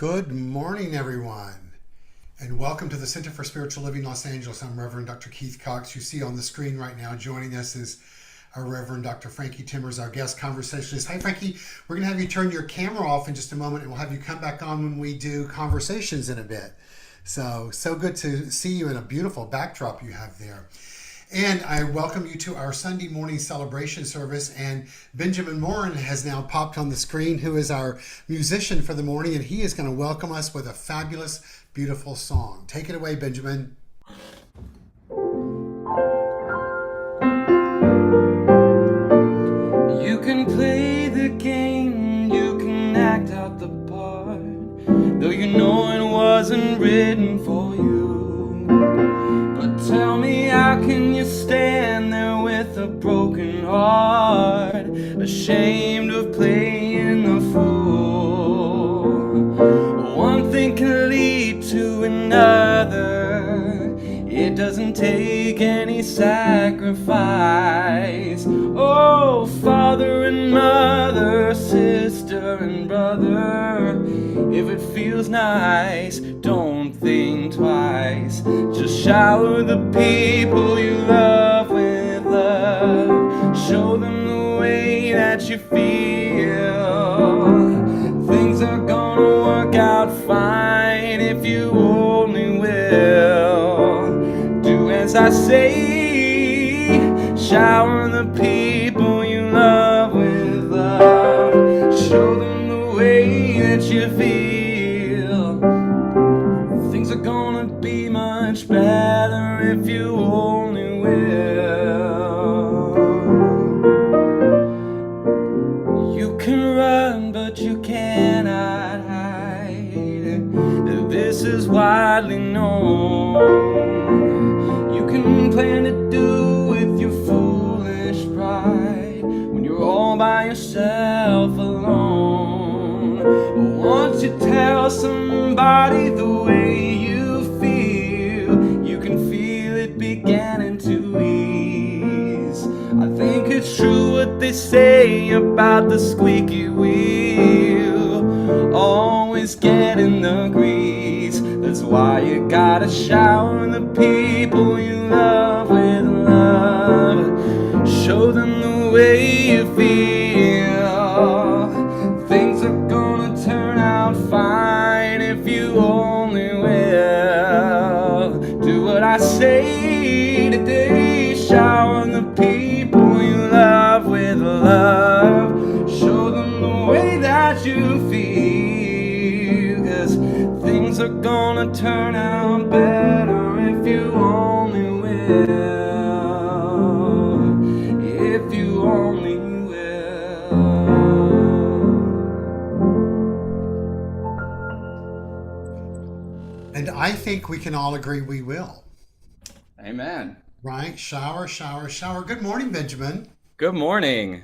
Good morning, everyone, and welcome to the Center for Spiritual Living Los Angeles. I'm Reverend Dr. Keith Cox. You see on the screen right now, joining us is our Reverend Dr. Frankie Timmers, our guest conversationalist. Hi, Frankie. We're going to have you turn your camera off in just a moment, and we'll have you come back on when we do conversations in a bit. So good to see you in a beautiful backdrop you have there. And I welcome you to our Sunday morning celebration service. And Benjamin Morin has now popped on the screen, who is our musician for the morning, and he is going to welcome us with a fabulous, beautiful song. Take it away, Benjamin. You can play the game, you can act out the part, though you know it wasn't written for you. But tell me, how can you stand there with a broken heart, ashamed of playing the fool? One thing can lead to another. It doesn't take any sacrifice. Oh, father and mother, sister and brother, if it feels nice, don't think twice. Just shower the people you love with love. Show them the way that you feel. Things are gonna work out fine if you only will. Do as I say, shower the people you love with love. Show them the way that you feel. Things are gonna be much better if you only will. You can run, but you cannot hide. This is widely known. You can plan to do with your foolish pride when you're all by yourself alone. Once you tell somebody the way you feel, you can feel it beginning to ease. I think it's true what they say about the squeaky wheel, always getting the grease. That's why you gotta shower the people you love with love. Show them the way you feel. Things are gonna turn out fine if you only will. Do what I say today. Shower the people you love with love. Show them the way that you feel. 'Cause things are gonna turn out better if you only will. If you only will. And I think we can all agree we will. Amen. Right? Shower, shower, shower. Good morning, Benjamin. Good morning.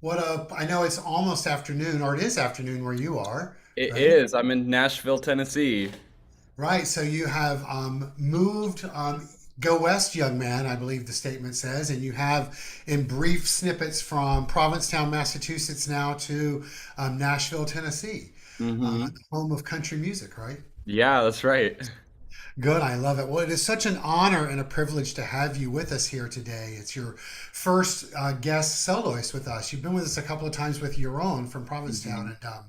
I know it's almost afternoon, or it is afternoon where you are, It right? is. I'm in Nashville, Tennessee. Right. So you have moved, go west, young man, I believe the statement says, and you have in brief snippets from Provincetown, Massachusetts now to Nashville, Tennessee, Hmm. the home of country music, right? Yeah, that's right. Good. I love it. Well, it is such an honor and a privilege to have you with us here today. It's your first guest soloist with us. You've been with us a couple of times with your own from Provincetown, Hmm. and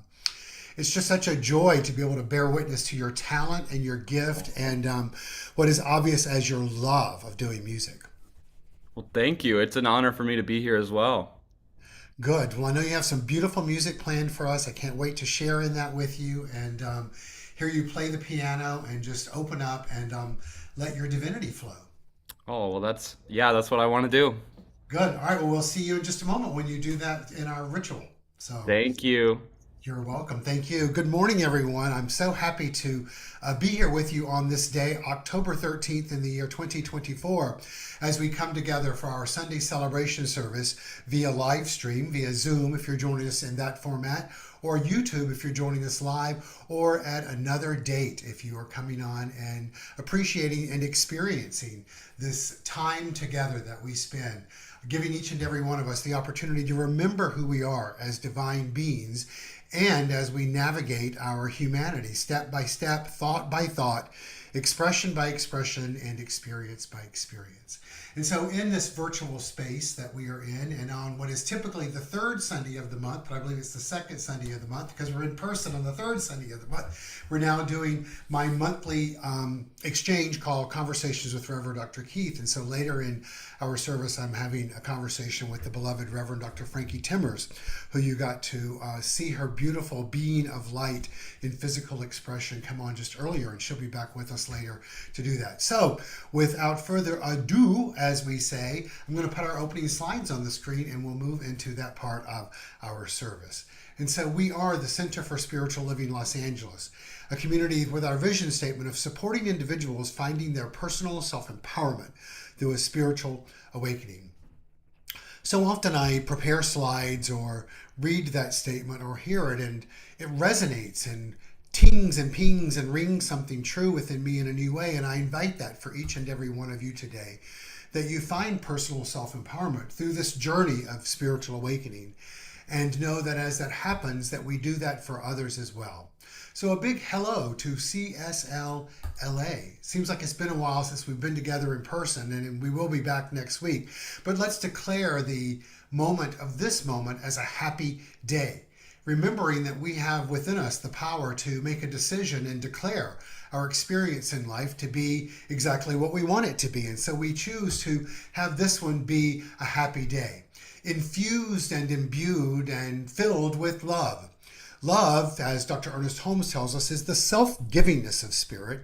it's just such a joy to be able to bear witness to your talent and your gift and what is obvious as your love of doing music. Well, thank you. It's an honor for me to be here as well. Good. Well, I know you have some beautiful music planned for us. I can't wait to share in that with you and hear you play the piano and just open up and let your divinity flow. Oh, well, that's what I want to do. Good. All right. Well, we'll see you in just a moment when you do that in our ritual. So. Thank you. You're welcome. Thank you. Good morning, everyone. I'm so happy to be here with you on this day, October 13th in the year 2024, as we come together for our Sunday celebration service via live stream, via Zoom, if you're joining us in that format, or YouTube if you're joining us live, or at another date if you are coming on and appreciating and experiencing this time together that we spend, giving each and every one of us the opportunity to remember who we are as divine beings and as we navigate our humanity step by step, thought by thought, expression by expression, and experience by experience. And so in this virtual space that we are in, and on what is typically the third Sunday of the month, but I believe it's the second Sunday of the month because we're in person on the third Sunday of the month, we're now doing my monthly exchange called Conversations with Reverend Dr. Keith. And so later in our service, I'm having a conversation with the beloved Reverend Dr. Frankie Timmers, who you got to see her beautiful being of light in physical expression come on just earlier, and she'll be back with us later to do that. So without further ado, as we say, I'm going to put our opening slides on the screen and we'll move into that part of our service. And so we are the Center for Spiritual Living Los Angeles, a community with our vision statement of supporting individuals finding their personal self-empowerment through a spiritual awakening. So often I prepare slides or read that statement or hear it, and it resonates and tings and pings and rings something true within me in a new way. And I invite that for each and every one of you today, that you find personal self-empowerment through this journey of spiritual awakening, and know that as that happens, that we do that for others as well. So a big hello to CSL-LA. Seems like it's been a while since we've been together in person, and we will be back next week. But let's declare the moment of this moment as a happy day, remembering that we have within us the power to make a decision and declare our experience in life to be exactly what we want it to be. And so we choose to have this one be a happy day, infused and imbued and filled with love. Love, as Dr. Ernest Holmes tells us, is the self-givingness of spirit,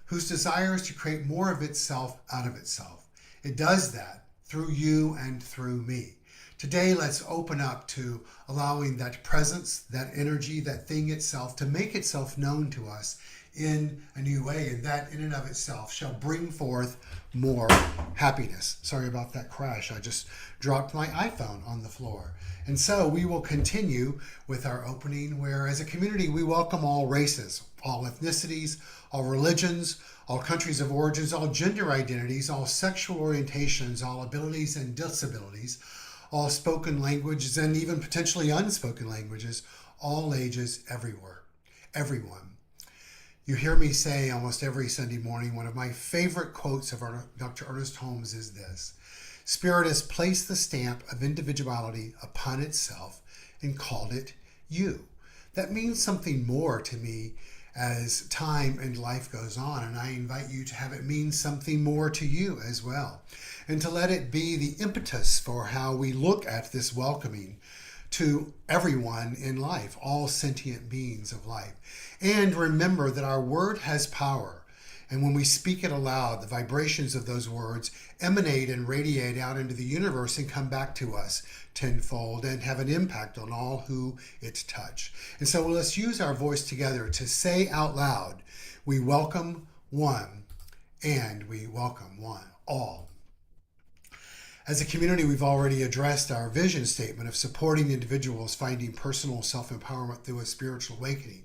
whose desire is to create more of itself out of itself. It does that through you and through me. Today, let's open up to allowing that presence, that energy, that thing itself to make itself known to us in a new way. And that in and of itself shall bring forth more happiness. Sorry about that crash. I just dropped my iPhone on the floor. And so we will continue with our opening, where as a community, we welcome all races, all ethnicities, all religions, all countries of origins, all gender identities, all sexual orientations, all abilities and disabilities, all spoken languages, and even potentially unspoken languages, all ages, everywhere, everyone. You hear me say almost every Sunday morning, one of my favorite quotes of Dr. Ernest Holmes is this: Spirit has placed the stamp of individuality upon itself and called it you. That means something more to me as time and life goes on, and I invite you to have it mean something more to you as well, and to let it be the impetus for how we look at this welcoming to everyone in life, all sentient beings of life. And remember that our word has power. And when we speak it aloud, the vibrations of those words emanate and radiate out into the universe and come back to us tenfold and have an impact on all who it touch. And so let's use our voice together to say out loud, we welcome one and we welcome one, all. As a community, we've already addressed our vision statement of supporting individuals finding personal self-empowerment through a spiritual awakening.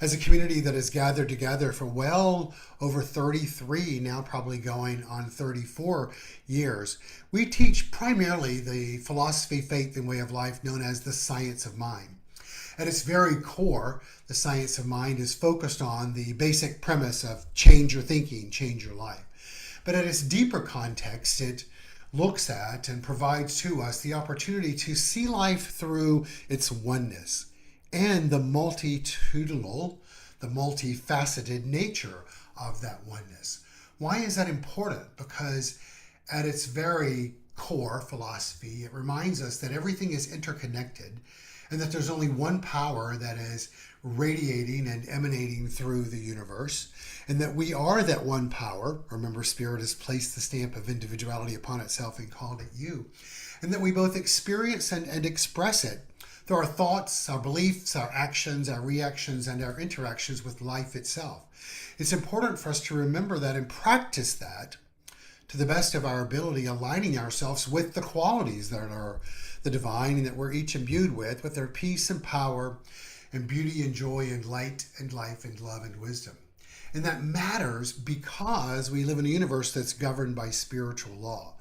As a community that has gathered together for well over 33, now probably going on 34 years, we teach primarily the philosophy, faith, and way of life known as the science of mind. At its very core, the science of mind is focused on the basic premise of change your thinking, change your life. But at its deeper context, it looks at and provides to us the opportunity to see life through its oneness and the multitudinal, the multifaceted nature of that oneness. Why is that important? Because at its very core philosophy, it reminds us that everything is interconnected and that there's only one power that is radiating and emanating through the universe, and that we are that one power. Remember, Spirit has placed the stamp of individuality upon itself and called it you, and that we both experience and express it through our thoughts, our beliefs, our actions, our reactions, and our interactions with life itself. It's important for us to remember that and practice that to the best of our ability, aligning ourselves with the qualities that are the divine and that we're each imbued with their peace and power and beauty and joy and light and life and love and wisdom. And that matters because we live in a universe that's governed by spiritual law,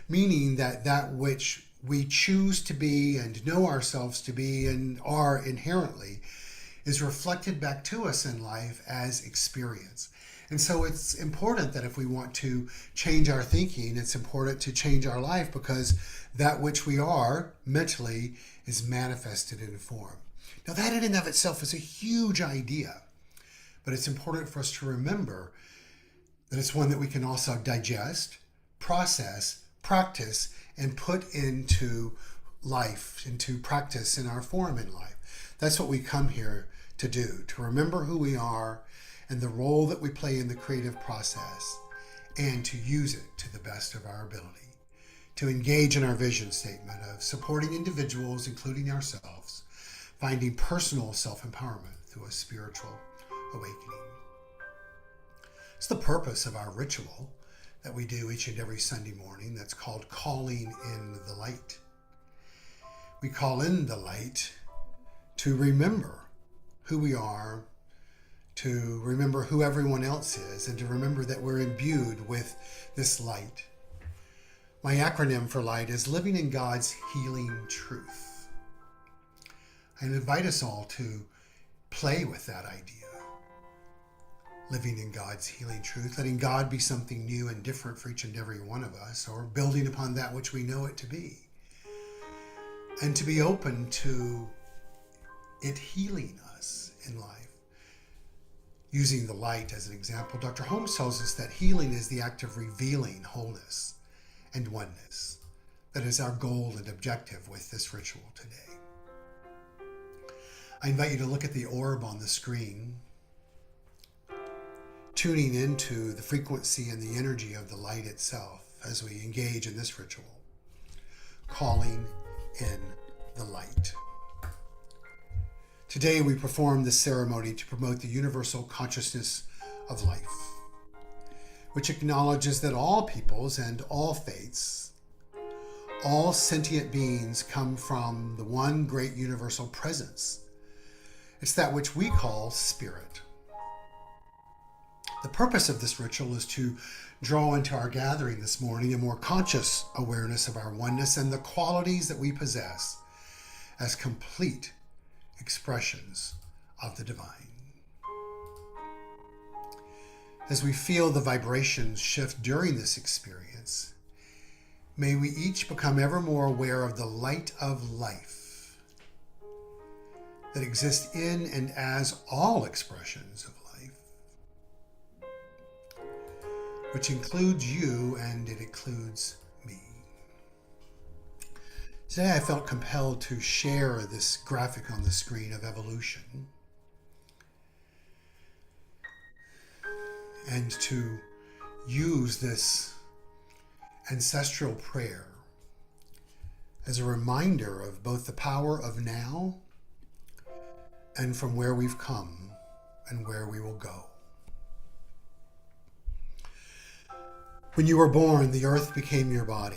meaning that that which we choose to be and know ourselves to be and are inherently is reflected back to us in life as experience. And so it's important that if we want to change our thinking, it's important to change our life, because that which we are mentally is manifested in form. Now, that in and of itself is a huge idea, but it's important for us to remember that it's one that we can also digest, process, practice, and put into life, into practice in our form in life. That's what we come here to do, to remember who we are and the role that we play in the creative process, and to use it to the best of our ability, to engage in our vision statement of supporting individuals, including ourselves, finding personal self-empowerment through a spiritual awakening. It's the purpose of our ritual that we do each and every Sunday morning that's called calling in the light. We call in the light to remember who we are, to remember who everyone else is, and to remember that we're imbued with this light. My acronym for light is Living in God's Healing Truth. I invite us all to play with that idea. Living in God's healing truth, letting God be something new and different for each and every one of us, or building upon that which we know it to be. And to be open to it healing us in life. Using the light as an example, Dr. Holmes tells us that healing is the act of revealing wholeness and oneness. That is our goal and objective with this ritual today. I invite you to look at the orb on the screen, tuning into the frequency and the energy of the light itself as we engage in this ritual, calling in the light. Today we perform this ceremony to promote the universal consciousness of life, which acknowledges that all peoples and all faiths, all sentient beings come from the one great universal presence. It's that which we call spirit. The purpose of this ritual is to draw into our gathering this morning a more conscious awareness of our oneness and the qualities that we possess as complete expressions of the divine. As we feel the vibrations shift during this experience, may we each become ever more aware of the light of life that exists in and as all expressions of life, which includes you and it includes me. Today I felt compelled to share this graphic on the screen of evolution and to use this ancestral prayer as a reminder of both the power of now and from where we've come and where we will go. When you were born, the earth became your body.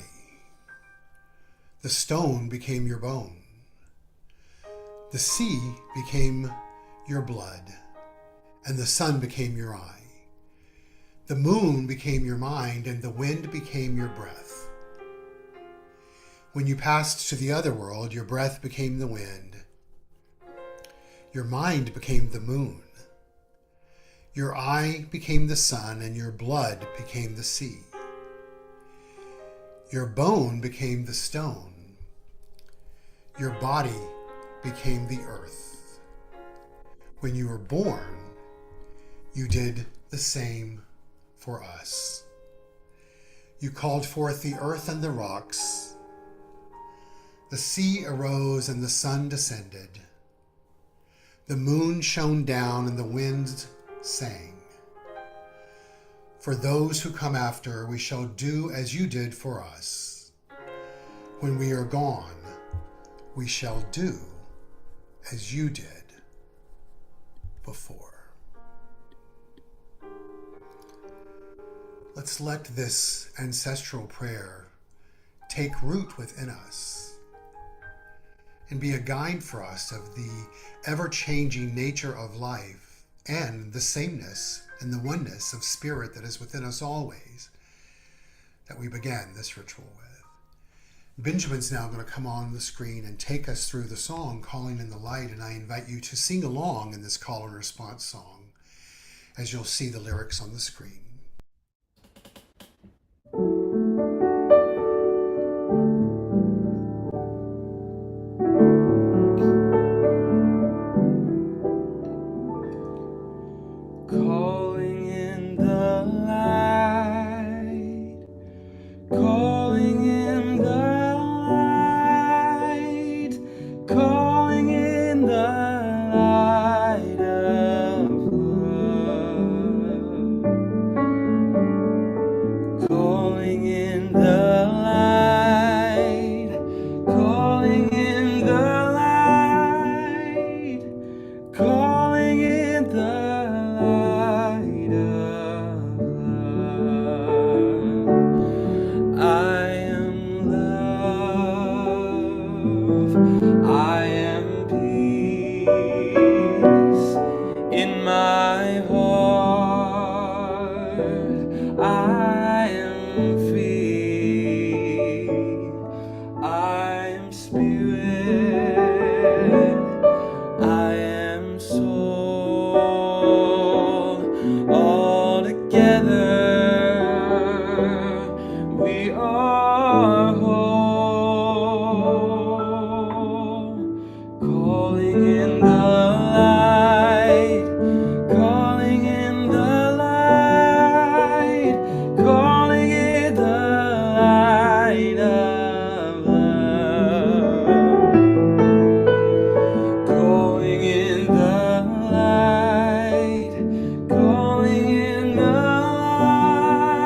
The stone became your bone. The sea became your blood, and the sun became your eye. The moon became your mind, and the wind became your breath. When you passed to the other world, your breath became the wind. Your mind became the moon. Your eye became the sun, and your blood became the sea. Your bone became the stone. Your body became the earth. When you were born, you did the same for us. You called forth the earth and the rocks. The sea arose and the sun descended. The moon shone down and the winds sang. For those who come after, we shall do as you did for us. When we are gone, we shall do as you did before. Let's let this ancestral prayer take root within us and be a guide for us of the ever-changing nature of life and the sameness and the oneness of spirit that is within us always, that we began this ritual with. Benjamin's now going to come on the screen and take us through the song Calling in the Light, and I invite you to sing along in this call and response song as you'll see the lyrics on the screen. Calling in the light, calling in the light, calling in the light of love, calling in the light, calling in the light, calling in the light of love. I am love, I am peace in my heart. I am free, I am spirit, I am soul, all together we are whole. Calling in the light, calling in the light, calling in the light of love. Calling in the light, calling in the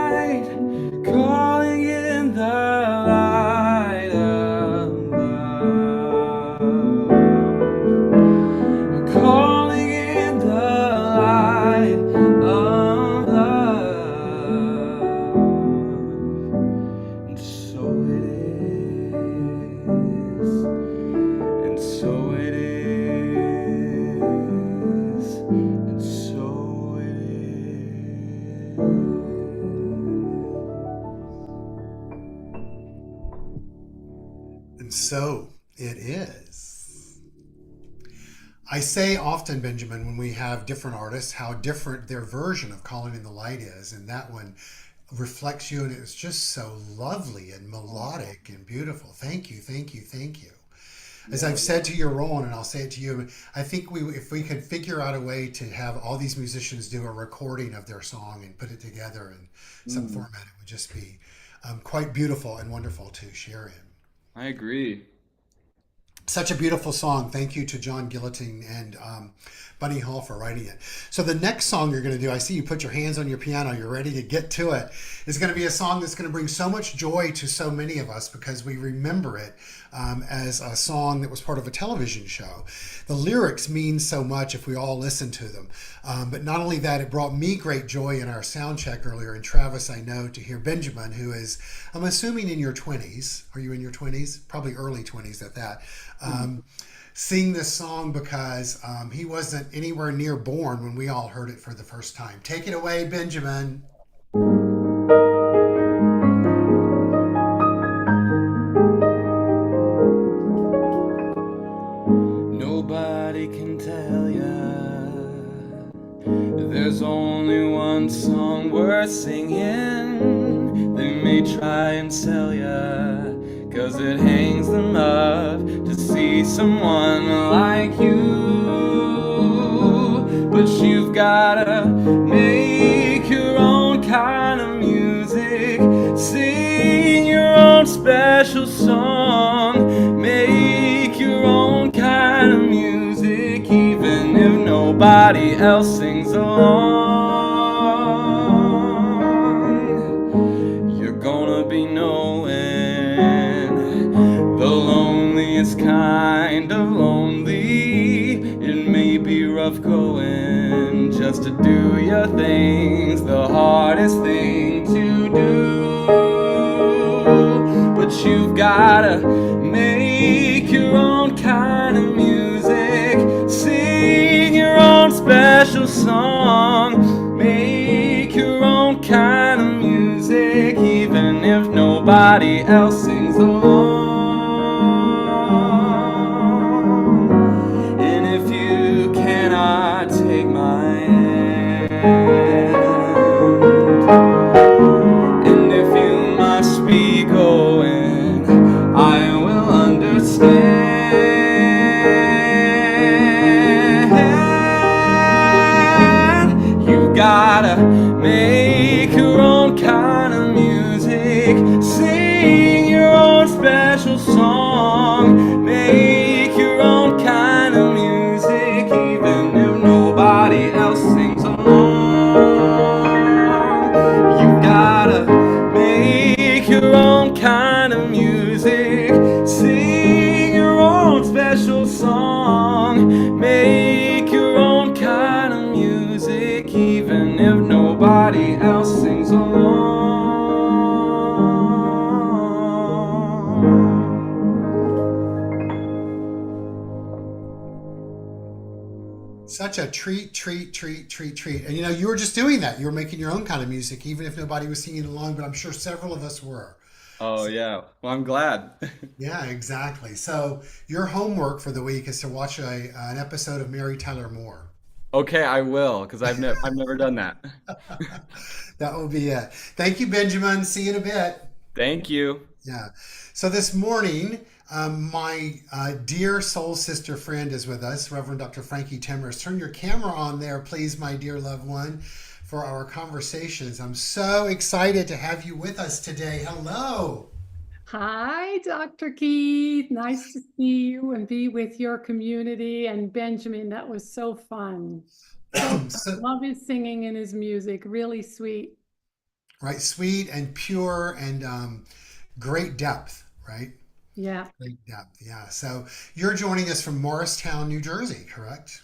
light, calling in the light of love. Calling in the light of love. And so it is, and so it is, and so it is. And so it is. I say often, Benjamin, when we have different artists, how different their version of Calling in the Light is. And that one reflects you, and it's just so lovely and melodic and beautiful. Thank you, thank you, thank you. As I've said to you, Roland, and I'll say it to you, I think if we could figure out a way to have all these musicians do a recording of their song and put it together in some format, it would just be quite beautiful and wonderful to share in. I agree. Such a beautiful song. Thank you to John Gilliting and Bunny Hall for writing it. So the next song you're going to do, I see you put your hands on your piano, you're ready to get to it, is going to be a song that's going to bring so much joy to so many of us because we remember it as a song that was part of a television show. The lyrics mean so much if we all listen to them. But not only that, it brought me great joy in our sound check earlier. And Travis, I know, to hear Benjamin, who is, I'm assuming in your 20s. Are you in your 20s? Probably early 20s at that. Sing this song because he wasn't anywhere near born when we all heard it for the first time. Take it away, Benjamin. Nobody can tell ya there's only one song worth singing. They may try and sell ya, 'cause it hangs them up to see someone like you. But you've gotta make your own kind of music, sing your own special song, make your own kind of music, even if nobody else sings along. You're gonna be knowing the loneliest kind of lonely. It may be rough going just to do your things, the hardest thing to do. But you've gotta make your own kind of music, sing your own special song, make your own kind of music, even if nobody else sings along. Such a treat. And you were just doing that. You were making your own kind of music, even if nobody was singing along, but I'm sure several of us were. Oh So, yeah. Well, I'm glad. yeah, exactly. So your homework for the week is to watch an episode of Mary Tyler Moore. Okay, I will, because I've never done that. That will be it. Thank you, Benjamin. See you in a bit. Thank you. Yeah. So this morning, my dear soul sister friend is with us, Reverend Dr. Frankie Timmers. Turn your camera on there, please, my dear loved one, for our conversations. I'm so excited to have you with us today. Hello. Hi, Dr. Keith. Nice to see you and be with your community. And Benjamin, that was so fun. So fun. So, Love his singing and his music. Really sweet. right, sweet and pure and great depth, right? Yeah, Great depth. Yeah. So you're joining us from Morristown, New Jersey, correct?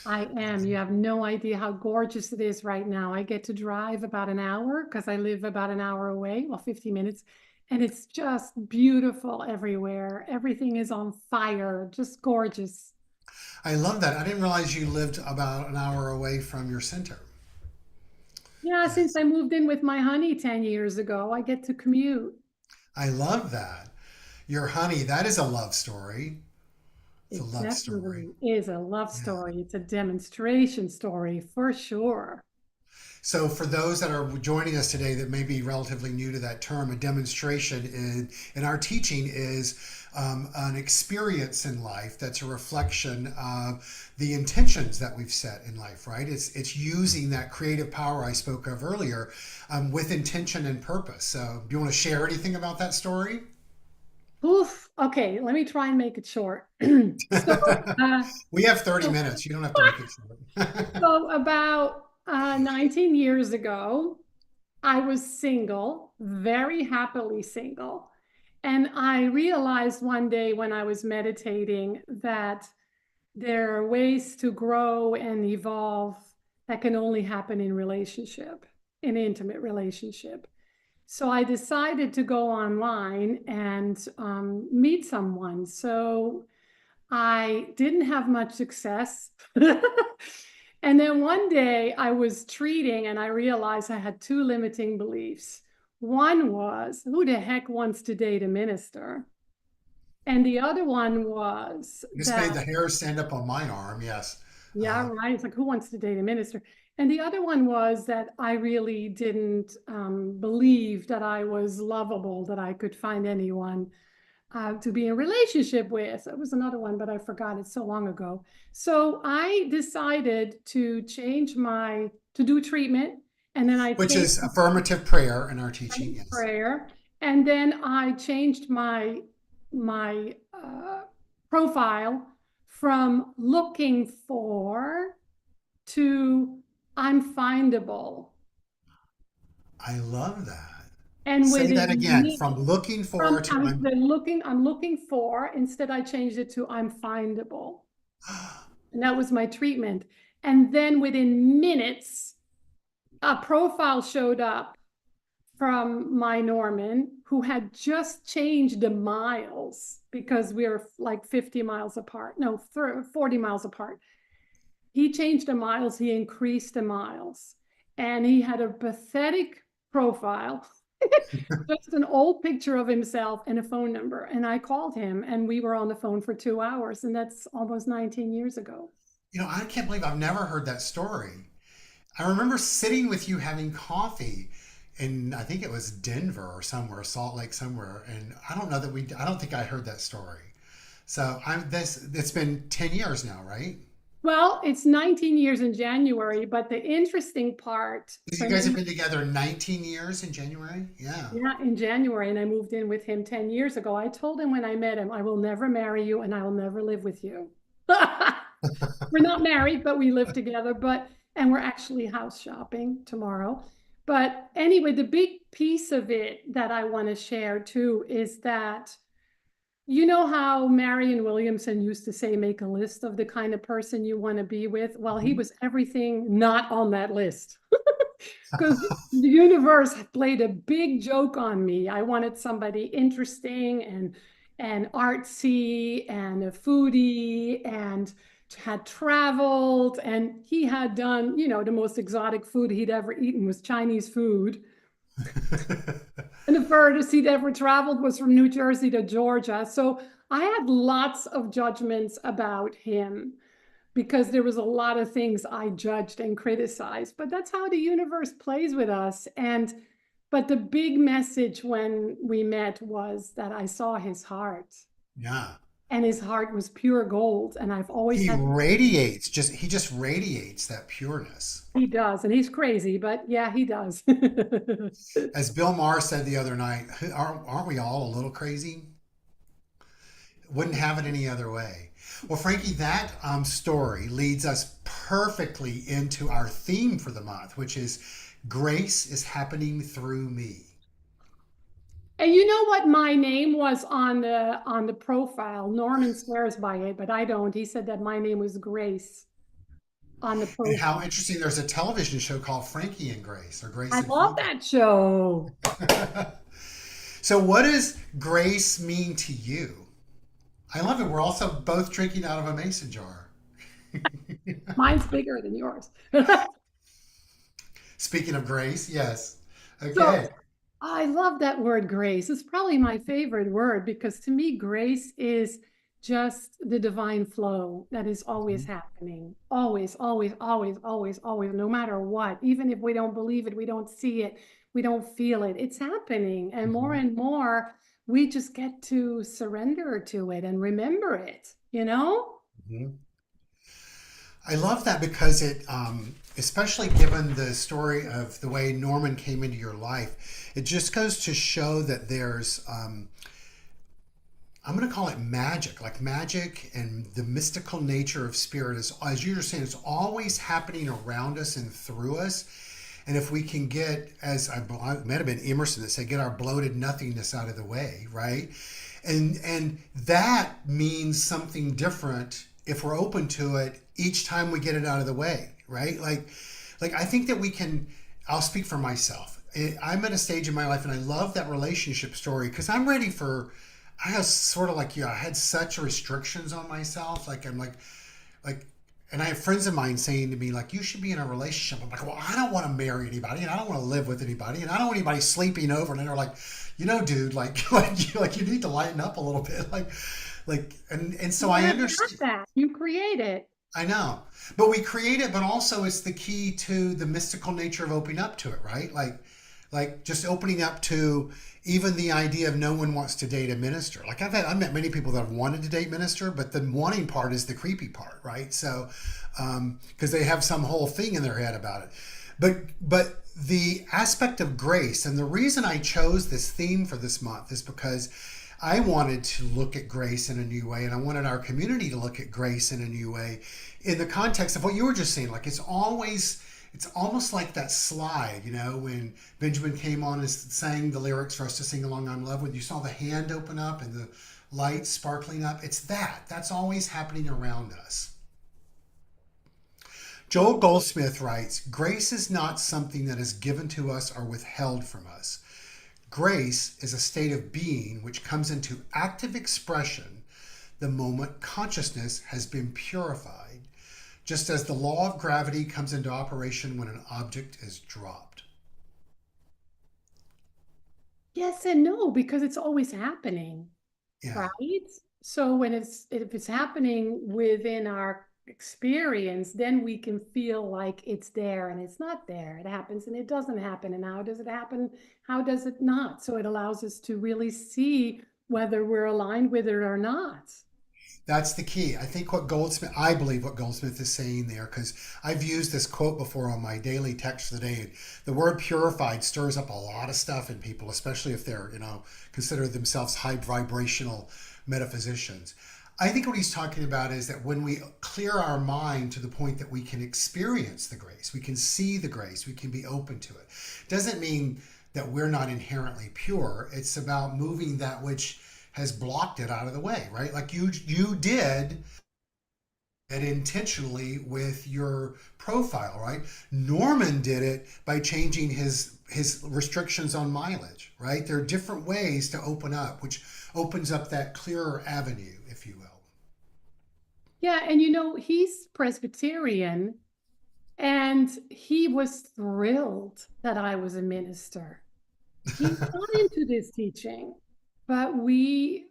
I am. You have no idea how gorgeous it is right now. I get to drive about an hour because I live about an hour away, well, 50 minutes. And it's just beautiful everywhere. Everything is on fire, just gorgeous. I love that. I didn't realize you lived about an hour away from your center. Yeah, since Yes. I moved in with my honey 10 years ago, I get to commute. I love that. Your honey, that is a love story. It's a It love story. definitely is a love Yeah. story. It's a demonstration story for sure. So, for those that are joining us today that may be relatively new to that term, a demonstration in our teaching is an experience in life that's a reflection of the intentions that we've set in life, right? It's using that creative power I spoke of earlier with intention and purpose. So, do you want to share anything about that story? Oof. Okay, let me try and make it short. So, uh, We have 30 so, minutes. You don't have to make it short. so about 19 years ago, I was single, very happily single. And I realized one day when I was meditating that there are ways to grow and evolve that can only happen in relationship, in intimate relationship. So I decided to go online and meet someone. So I didn't have much success. And then one day I was treating and I realized I had two limiting beliefs. One was, who the heck wants to date a minister? And the other one was This made that, the hair stand up on my arm. Yes. yeah, Uh, right. It's like, who wants to date a minister? And the other one was that I really didn't believe that I was lovable, that I could find anyone to be in a relationship with. It was another one, but I forgot it so long ago. So I decided to to do treatment. And then I which changed is affirmative prayer in our teaching. my Yes. prayer. And then I changed my profile from looking for to I'm findable. I love that. And Say within that again. From minutes, looking for from to I'm. I'm looking for, instead I changed it to I'm findable. And that was my treatment. And then within minutes, a profile showed up from my Norman who had just changed the miles because we are like 50 miles apart. No, 40 miles apart. He changed the miles, he increased the miles. And he had a pathetic profile, just an old picture of himself and a phone number. And I called him and we were on the phone for 2 hours. And that's almost 19 years ago. I can't believe I've never heard that story. I remember sitting with you having coffee in, I think it was Denver or somewhere, Salt Lake somewhere. And I don't think I heard that story. So it's been 10 years now, right? Well, it's 19 years in January, but the interesting part Because you for guys have me, been together 19 years in January? Yeah. yeah, in January, and I moved in with him 10 years ago. I told him when I met him, I will never marry you and I will never live with you. We're not married, but we live together, and we're actually house shopping tomorrow. But anyway, the big piece of it that I want to share too is that you know how Marianne Williamson used to say, make a list of the kind of person you want to be with? Well, he Mhm. was everything not on that list because the universe played a big joke on me. I wanted somebody interesting and artsy and a foodie and had traveled, and he had done, the most exotic food he'd ever eaten was Chinese food. And the furthest he'd ever traveled was from New Jersey to Georgia. So I had lots of judgments about him because there was a lot of things I judged and criticized. But that's how the universe plays with us. But the big message when we met was that I saw his heart, Yeah. and his heart was pure gold. And I've always He had, radiates, he just radiates that pureness. he does, and he's crazy, but yeah, he does. As Bill Maher said the other night, aren't we all a little crazy? Wouldn't have it any other way. Well, Frankie, that story leads us perfectly into our theme for the month, which is grace is happening through me. And you know what my name was on the profile? Norman swears by it, but I don't. He said that my name was Grace on the And profile. how interesting, there's a television show called Frankie and Grace, or Grace I and love Frankie. that show. So, what does grace mean to you? I love it. We're also both drinking out of a mason jar. Mine's bigger than yours. Speaking of grace, yes. So Okay. I love that word grace. It's probably my favorite word because to me, grace is just the divine flow that is always happening. Always, always, always, always, always, no matter what. Even if we don't believe it, we don't see it, we don't feel it, it's happening. Mhm. And more, we just get to surrender to it and remember it, you know? Mhm. I love that because especially given the story of the way Norman came into your life, it just goes to show that there's, I'm going to call it magic, like magic and the mystical nature of spirit is, as you were saying, it's always happening around us and through us. And if we can get, as I might have been Emerson that said, get our bloated nothingness out of the way, right? And that means something different if we're open to it each time we get it out of the way, right? Like I think that we can. I'll speak for myself. I'm at a stage in my life, and I love that relationship story because I'm ready for. I was sort of like you. I had such restrictions on myself. Like I'm like and I have friends of mine saying to me, like, you should be in a relationship. I'm like, well, I don't want to marry anybody and I don't want to live with anybody and I don't want anybody sleeping over. And they're like, dude, like you need to lighten up a little bit. And so You I have understand. that. You create it. I know. But we create it, but also it's the key to the mystical nature of opening up to it, right? Like just opening up to even the idea of no one wants to date a minister. Like I've met many people that have wanted to date minister, but the wanting part is the creepy part, right? So because they have some whole thing in their head about it. But the aspect of grace, and the reason I chose this theme for this month is because I wanted to look at grace in a new way, and I wanted our community to look at grace in a new way in the context of what you were just saying. Like it's almost like that slide, when Benjamin came on and sang the lyrics for us to sing along I'm in love with. You saw the hand open up and the light sparkling up. It's that's always happening around us. Joel Goldsmith writes, grace is not something that is given to us or withheld from us. Grace is a state of being which comes into active expression the moment consciousness has been purified, just as the law of gravity comes into operation when an object is dropped. Yes and no, because it's always happening, Yeah, right? So when if it's happening within our experience, then we can feel like it's there and it's not there. It happens and it doesn't happen. And how does it happen? How does it not? So it allows us to really see whether we're aligned with it or not. that's the key. I believe what Goldsmith is saying there, because I've used this quote before on my daily text for the day. The word purified stirs up a lot of stuff in people, especially if they're, consider themselves high vibrational metaphysicians. I think what he's talking about is that when we clear our mind to the point that we can experience the grace, we can see the grace, we can be open to it. Doesn't mean that we're not inherently pure. It's about moving that which has blocked it out of the way, right? Like you did it intentionally with your profile, right? Norman did it by changing his restrictions on mileage, right? There are different ways to open up, which opens up that clearer avenue, if you will. Yeah, and he's Presbyterian, and he was thrilled that I was a minister. He's not into this teaching, but we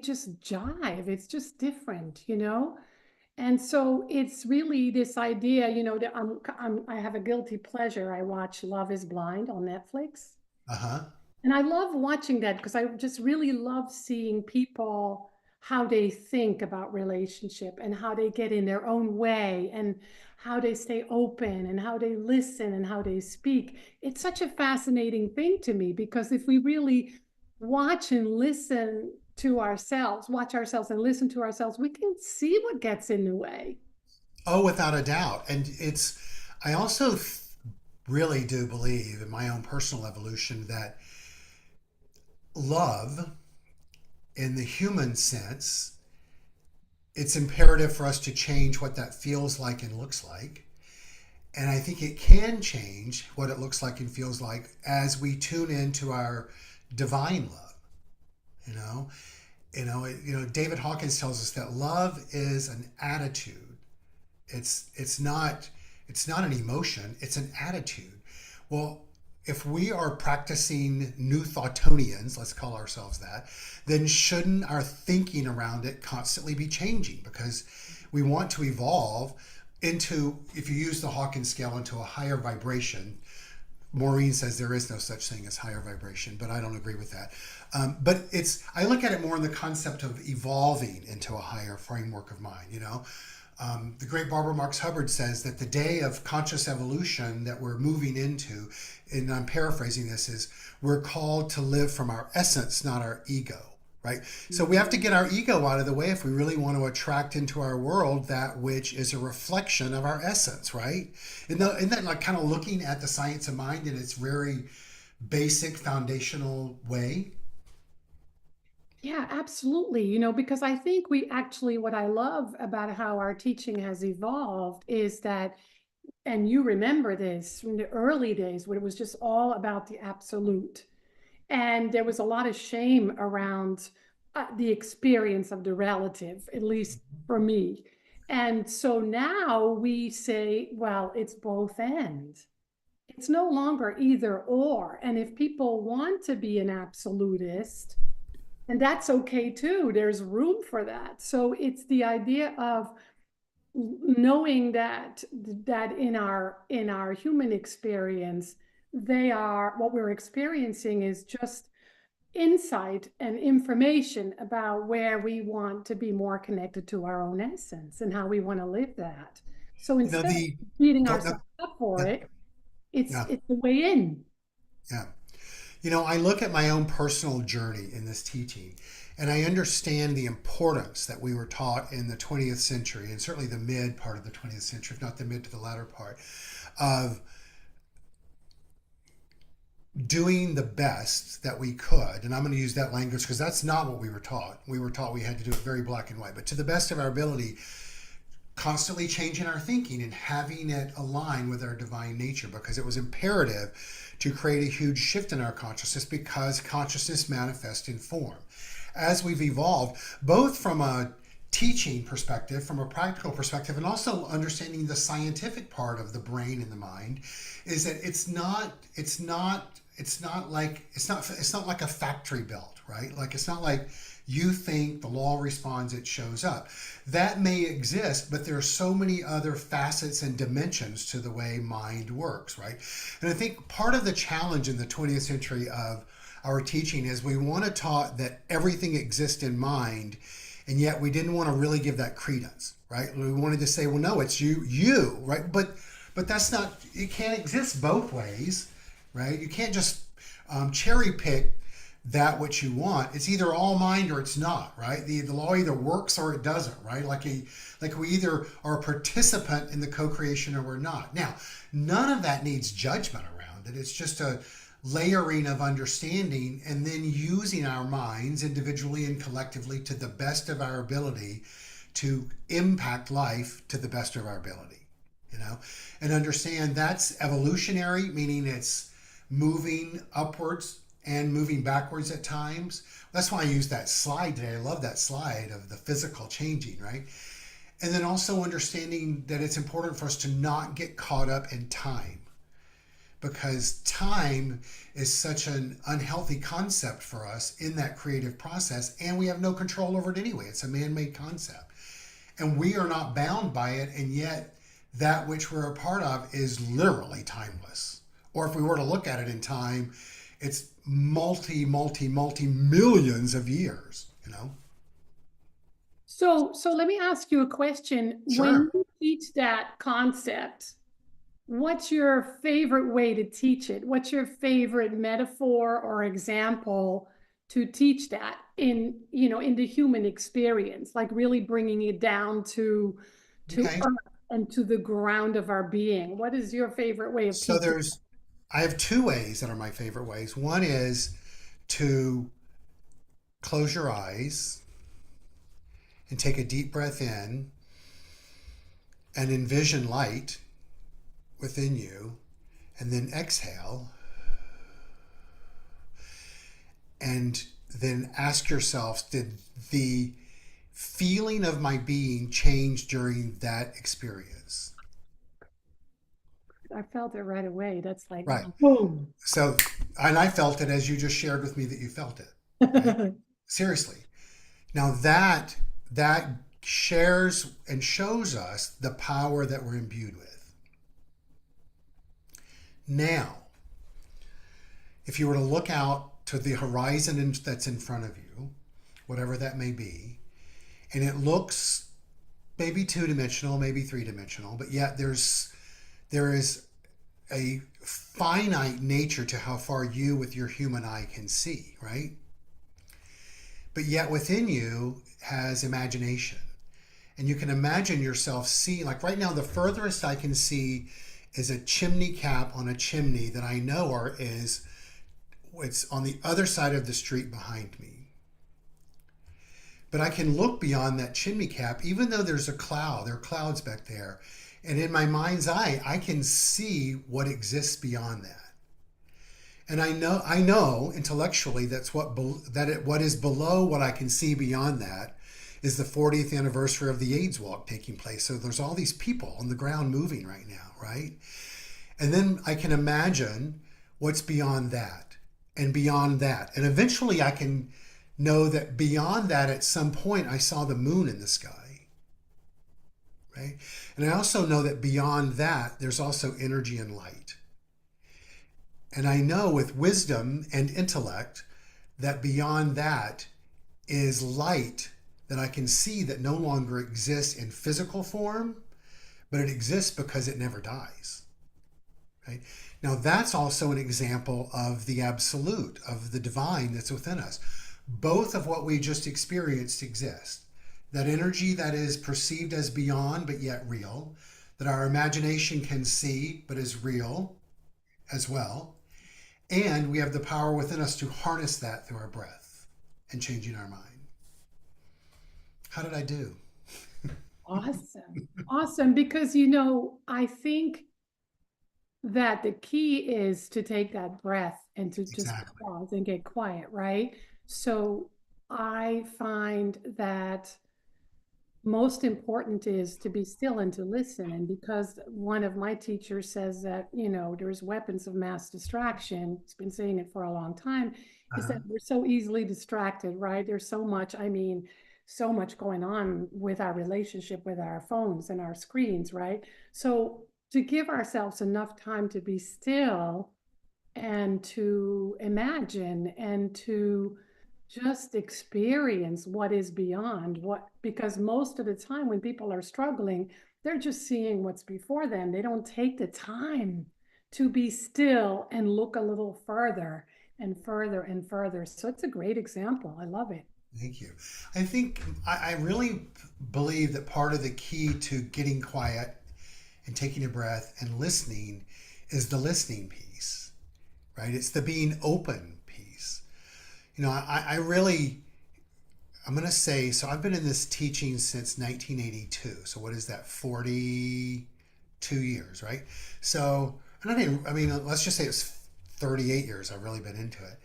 just jive. It's just different. And so it's really this idea, that I have a guilty pleasure. I watch Love is Blind on Netflix. Uh-huh. And I love watching that because I just really love seeing people, how they think about relationship and how they get in their own way and how they stay open and how they listen and how they speak. It's such a fascinating thing to me because if we really watch and listen to ourselves, watch ourselves and listen to ourselves, we can see what gets in the way. Oh, without a doubt. And I also really do believe in my own personal evolution that love, in the human sense, it's imperative for us to change what that feels like and looks like. And I think it can change what it looks like and feels like as we tune into our divine love. You know, David Hawkins tells us that love is an attitude. It's not an emotion, it's an attitude. Well, if we are practicing new thoughtonians, let's call ourselves that, then shouldn't our thinking around it constantly be changing? Because we want to evolve into, if you use the Hawkins scale, into a higher vibration. Maureen says there is no such thing as higher vibration, but I don't agree with that. But I look at it more in the concept of evolving into a higher framework of mind. The great Barbara Marx Hubbard says that the day of conscious evolution that we're moving into, and I'm paraphrasing this, is we're called to live from our essence, not our ego. Right? So we have to get our ego out of the way if we really want to attract into our world that which is a reflection of our essence, right? Isn't that like kind of looking at the science of mind in its very basic foundational way? Yeah, absolutely. Because I think what I love about how our teaching has evolved is that, and you remember this from the early days when it was just all about the absolute. And there was a lot of shame around the experience of the relative, at least for me. And so now we say, well, it's both ends. It's no longer either or. And if people want to be an absolutist, and that's okay too, there's room for that. So it's the idea of knowing that in our human experience, what we're experiencing is just insight and information about where we want to be more connected to our own essence and how we want to live that. So You know, instead of the beating go no, ourselves up for yeah, it, it's yeah, it's the way in. yeah. I look at my own personal journey in this teaching, and I understand the importance that we were taught in the 20th century, and certainly the mid part of the 20th century, if not the mid to the latter part, of doing the best that we could. And I'm going to use that language because that's not what we were taught. We were taught we had to do it very black and white, but to the best of our ability, constantly changing our thinking and having it align with our divine nature, because it was imperative to create a huge shift in our consciousness, because consciousness manifests in form. As we've evolved, both from a teaching perspective, from a practical perspective, and also understanding the scientific part of the brain and the mind, is that it's not like a factory built, right? Like, it's not like you think, the law responds, it shows up. That may exist, but there are so many other facets and dimensions to the way mind works, right? And I think part of the challenge in the 20th century of our teaching is we want to taught that everything exists in mind, and yet we didn't want to really give that credence, right? We wanted to say, well, no, it's you, right? But that's not, it can't exist both ways, right? You can't just cherry pick that which you want. It's either all mind or it's not, right? The law either works or it doesn't, right? Like we either are a participant in the co-creation or we're not. Now, none of that needs judgment around it. It's just a layering of understanding, and then using our minds individually and collectively to the best of our ability to impact life to the best of our ability, and understand that's evolutionary, meaning it's moving upwards and moving backwards at times. That's why I use that slide today. I love that slide of the physical changing, right? And then also understanding that it's important for us to not get caught up in time, because time is such an unhealthy concept for us in that creative process, and we have no control over it anyway. It's a man-made concept, and we are not bound by it, and yet that which we're a part of is literally timeless. Or if we were to look at it in time, it's multi millions of years, you know? So let me ask you a question. When Sure. you teach that concept, what's your favorite way to teach it? What's your favorite metaphor or example to teach that in, in the human experience, like really bringing it down to Okay. earth and to the ground of our being? What is your favorite way of So teaching? I have two ways that are my favorite ways. One is to close your eyes and take a deep breath in and envision light within you, and then exhale, and then ask yourself, did the feeling of my being change during that experience? I felt it right away. That's like, Right. boom. So, and I felt it as you just shared with me that you felt it, right? Seriously. Now that shares and shows us the power that we're imbued with. Now, if you were to look out to the horizon that's in front of you, whatever that may be, and it looks maybe two-dimensional, maybe three-dimensional, but yet there is a finite nature to how far you with your human eye can see, right? But yet within you has imagination. And you can imagine yourself seeing, like right now, the furthest I can see is a chimney cap on a chimney that I know it's on the other side of the street behind me. But I can look beyond that chimney cap, even though there are clouds back there. And in my mind's eye, I can see what exists beyond that. And I know intellectually what is below what I can see beyond that is the 40th anniversary of the AIDS walk taking place. So there's all these people on the ground moving right now, right? And then I can imagine what's beyond that and beyond that. And eventually I can know that beyond that, at some point, I saw the moon in the sky, right? And I also know that beyond that, there's also energy and light. And I know with wisdom and intellect that beyond that is light that I can see that no longer exists in physical form, but it exists because it never dies. Right? Now, that's also an example of the absolute, of the divine that's within us. Both of what we just experienced exist. That energy that is perceived as beyond, but yet real, that our imagination can see, but is real as well. And we have the power within us to harness that through our breath and changing our mind. How did I do? Awesome. Awesome. Because, I think that the key is to take that breath and to just Exactly. pause and get quiet, right? So I find that most important is to be still and to listen. And because one of my teachers says that, there's weapons of mass distraction, he's been saying it for a long time, is Uh-huh. that we're so easily distracted, right? There's so much going on with our relationship with our phones and our screens, right? So to give ourselves enough time to be still and to imagine and to just experience what is beyond what, because most of the time when people are struggling, they're just seeing what's before them. They don't take the time to be still and look a little further and further and further. So it's a great example. I love it. Thank you. I think I really believe that part of the key to getting quiet and taking a breath and listening is the listening piece, right? It's the being open piece. I'm going to say, so I've been in this teaching since 1982. So what is that? 42 years, right? So, let's just say it's 38 years I've really been into it.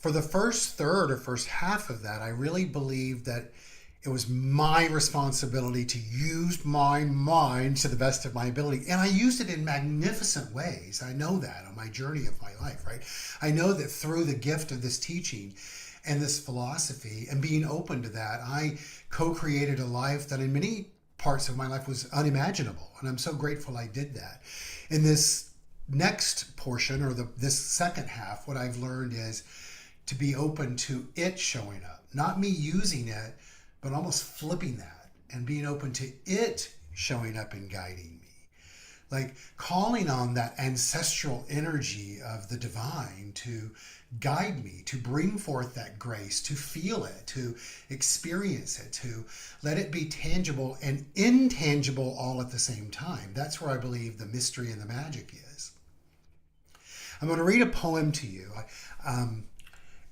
For the first third or first half of that, I really believe that It was my responsibility to use my mind to the best of my ability. And I used it in magnificent ways. I know that on my journey of my life, right? I know that through the gift of this teaching and this philosophy and being open to that, I co created a life that in many parts of my life was unimaginable. And I'm so grateful I did that. In this next portion, or this second half, what I've learned is to be open to it showing up, not me using it, but almost flipping that and being open to it showing up and guiding me. Like calling on that ancestral energy of the divine to guide me, to bring forth that grace, to feel it, to experience it, to let it be tangible and intangible all at the same time. That's where I believe the mystery and the magic is. I'm going to read a poem to you.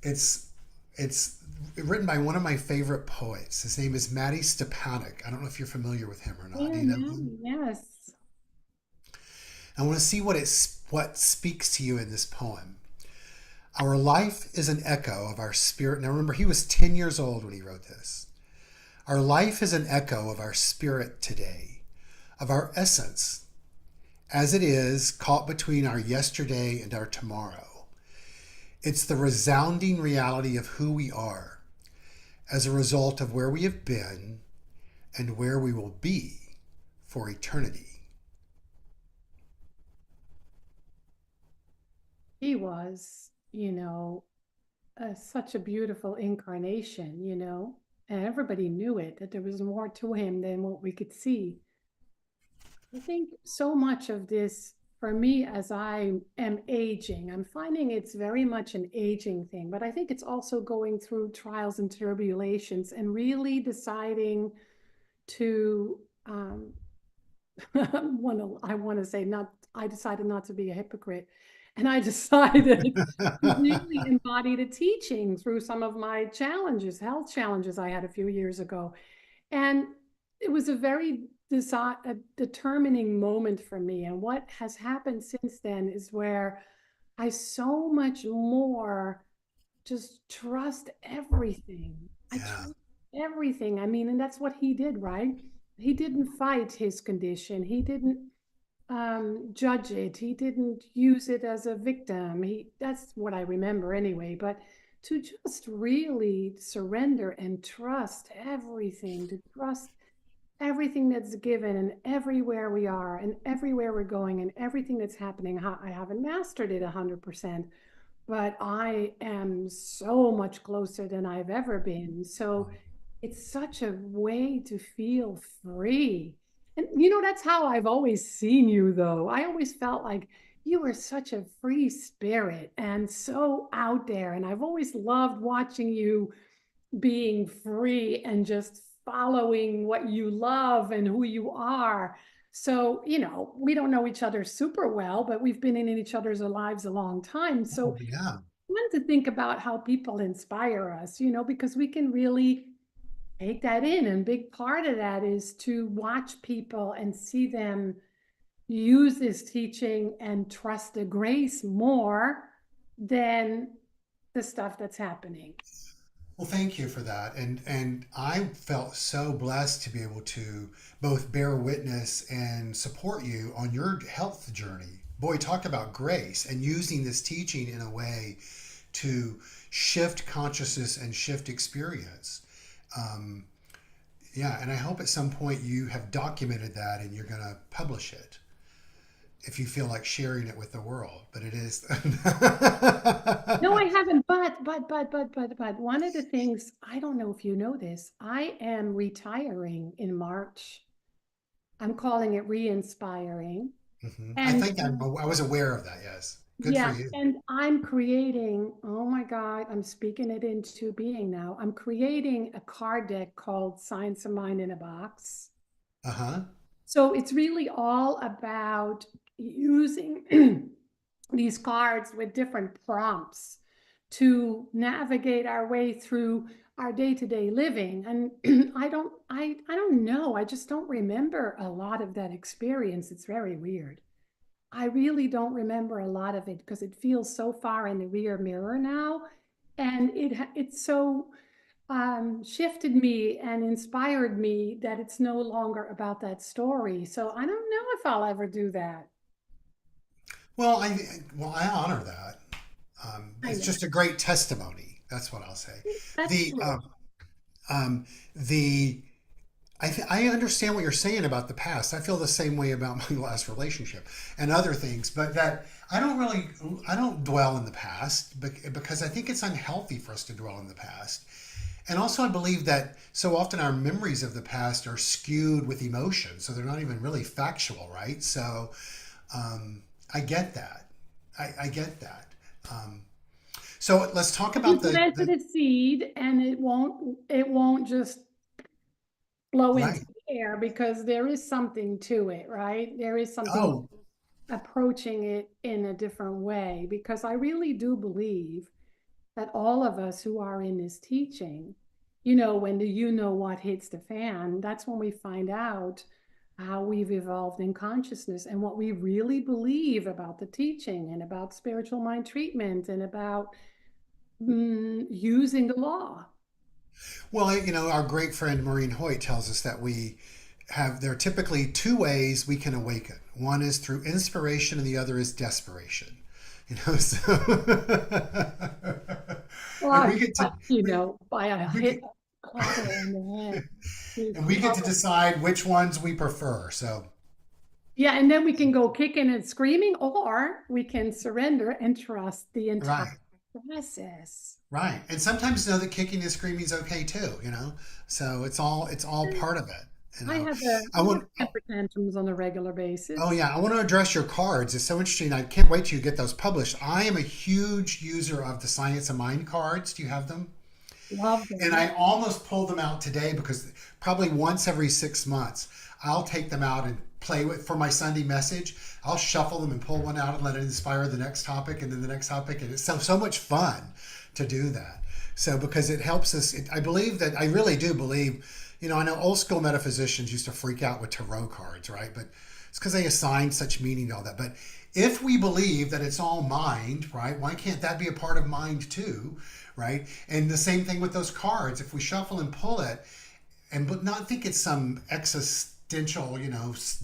It's it's written by one of my favorite poets. His name is Matty Stepanek. I don't know if you're familiar with him or not. Do Yeah, you know him? yes. I want to see what speaks to you in this poem. Our life is an echo of our spirit. Now remember, he was 10 years old when he wrote this. Our life is an echo of our spirit today, of our essence, as it is caught between our yesterday and our tomorrow. It's the resounding reality of who we are as a result of where we have been and where we will be for eternity. He was, such a beautiful incarnation, and everybody knew it, that there was more to him than what we could see. I think so much of this, for me, as I am aging, I'm finding it's very much an aging thing, but I think it's also going through trials and tribulations and really deciding to, I want to say not, I decided not to be a hypocrite. And I decided to really embody the teaching through some of my challenges, health challenges I had a few years ago. And it was a very determining moment for me. And what has happened since then is where I so much more just trust everything. I Yeah. trust everything. I mean, and that's what he did, right? He didn't fight his condition. He didn't judge it. He didn't use it as a victim. That's what I remember anyway. But to just really surrender and trust everything, to trust everything that's given and everywhere we are and everywhere we're going and everything that's happening. I haven't mastered it 100%, but I am so much closer than I've ever been. So it's such a way to feel free. And that's how I've always seen you, though. I always felt like you were such a free spirit and so out there. And I've always loved watching you being free and just following what you love and who you are. So, we don't know each other super well, but we've been in each other's lives a long time. So Oh, yeah. I wanted to think about how people inspire us, because we can really take that in. And a big part of that is to watch people and see them use this teaching and trust the grace more than the stuff that's happening. Well, thank you for that. And I felt so blessed to be able to both bear witness and support you on your health journey. Boy, talk about grace and using this teaching in a way to shift consciousness and shift experience. Um, yeah, and I hope at some point you have documented that and you're going to publish it if you feel like sharing it with the world. But it is. No, I haven't. But one of the things, I don't know if you know this, I am retiring in March. I'm calling it re-inspiring. I And think I was aware of that. Yes. Good for yeah, you. and I'm creating, oh my God, I'm speaking it into being now. I'm creating a card deck called Science of Mind in a Box. Uh huh. So it's really all about using these cards with different prompts to navigate our way through our day-to-day living. And I don't know. I just don't remember a lot of that experience. It's very weird. I really don't remember a lot of it because it feels so far in the rear mirror now. And it's so shifted me and inspired me that it's no longer about that story. So I don't know if I'll ever do that. Well, I honor that. I It's know. just a great testimony. That's what I'll say. That's The true. um, the I understand what you're saying about the past. I feel the same way about my last relationship and other things, but that I don't dwell in the past because I think it's unhealthy for us to dwell in the past. And also, I believe that so often our memories of the past are skewed with emotion, so they're not even really factual, right? So um, I get that. I get that. Um, so let's talk You about planted the a seed and it won't just blow into right. the air because there is something to it, right? There is something Oh, approaching it in a different way because I really do believe that all of us who are in this teaching, when the what hits the fan, that's when we find out how we've evolved in consciousness and what we really believe about the teaching and about spiritual mind treatment and about using the law. well, our great friend Maureen Hoyt tells us that there are typically two ways we can awaken. One is through inspiration, and the other is desperation. So and Or, we get to by a we hit get, clapper on the head. and we get to decide which ones we prefer. So Yeah, and then we can go kicking and screaming, or we can surrender and trust the entire right, process. right, and sometimes know that kicking and screaming is okay too. So it's all part of it. I have a I I have want. temper tantrums on a regular Oh basis. yeah, I want to address your cards. It's so interesting. I can't wait till you get those published. I am a huge user of the Science of Mind cards. Do you have them? Love And them. I almost pulled them out today because probably once every 6 months, I'll take them out and play with for my Sunday message. I'll shuffle them and pull one out and let it inspire the next topic and then the next topic. And it's so much fun to do that. So because it helps us, I believe that I really do believe. I know old school metaphysicians used to freak out with tarot cards, right? But it's because they assign such meaning to all that. But if we believe that it's all mind, right, why can't that be a part of mind too, right? And the same thing with those cards. If we shuffle and pull it, and but not think it's some existential,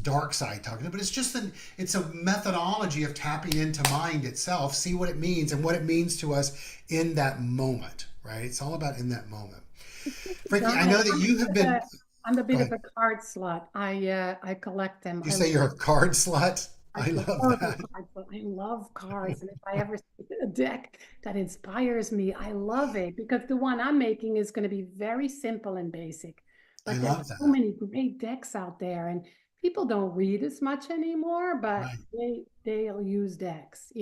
dark side talking, but it's a methodology of tapping into mind itself, see what it means and what it means to us in that moment, right? It's all about in that moment. Frankie, I Donna, know that you have been. I'm a Go bit of ahead. a card slut. I collect them. You say you're a card slut. I'm I a love horrible that. card slut. I love cards, and if I ever see a deck that inspires me, I love it because the one I'm making is going to be very simple and basic. I But love there's so that. many great decks out there, and people don't read as much anymore, but Right. they'll use decks.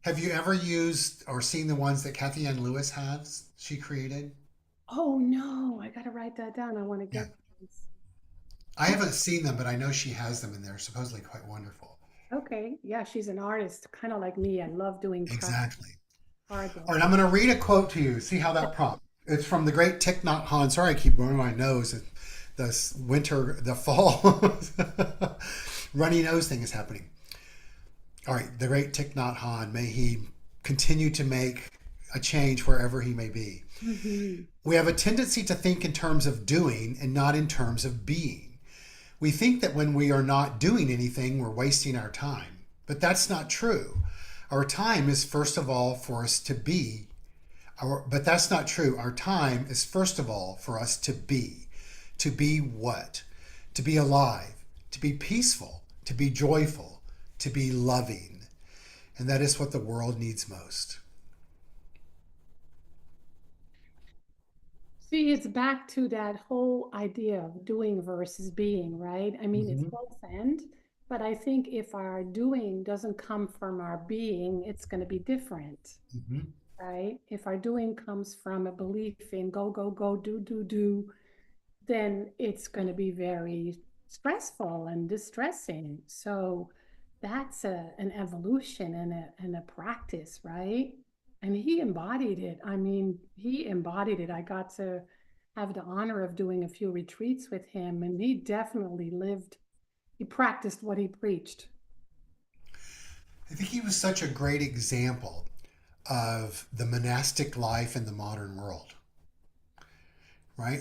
Have you ever used or seen the ones that Kathy Ann Lewis has? She created. Oh no, I gotta write that down. I want to Yeah. get these. I Oh, haven't seen them, but I know she has them, and they're supposedly quite wonderful. okay. Yeah, she's an artist, kind of like me. I love doing craft Exactly. card All right, decks. I'm going to read a quote to you. See how that prompt. It's from the great Thich Nhat Hanh. Sorry, I keep blowing my nose. The fall, runny nose thing is happening. All right, the great Thich Nhat Hanh. May he continue to make a change wherever he may be. Mhm. We have a tendency to think in terms of doing and not in terms of being. We think that when we are not doing anything, we're wasting our time. But that's not true. Our time is first of all for us to be. But that's not true. Our time is first of all for us to be. To be what? To be alive, to be peaceful, to be joyful, to be loving. And that is what the world needs most. See, it's back to that whole idea of doing versus being, right? I mean, it's Mm-hmm. both end, but I think if our doing doesn't come from our being, it's going to be different, Mm-hmm. right? If our doing comes from a belief in go, go, go, do, then it's going to be very stressful and distressing. So that's an evolution and a practice, right? And he embodied it. I mean, he embodied it. I got to have the honor of doing a few retreats with him, and he definitely he practiced what he preached. I think he was such a great example of the monastic life in the modern world. right?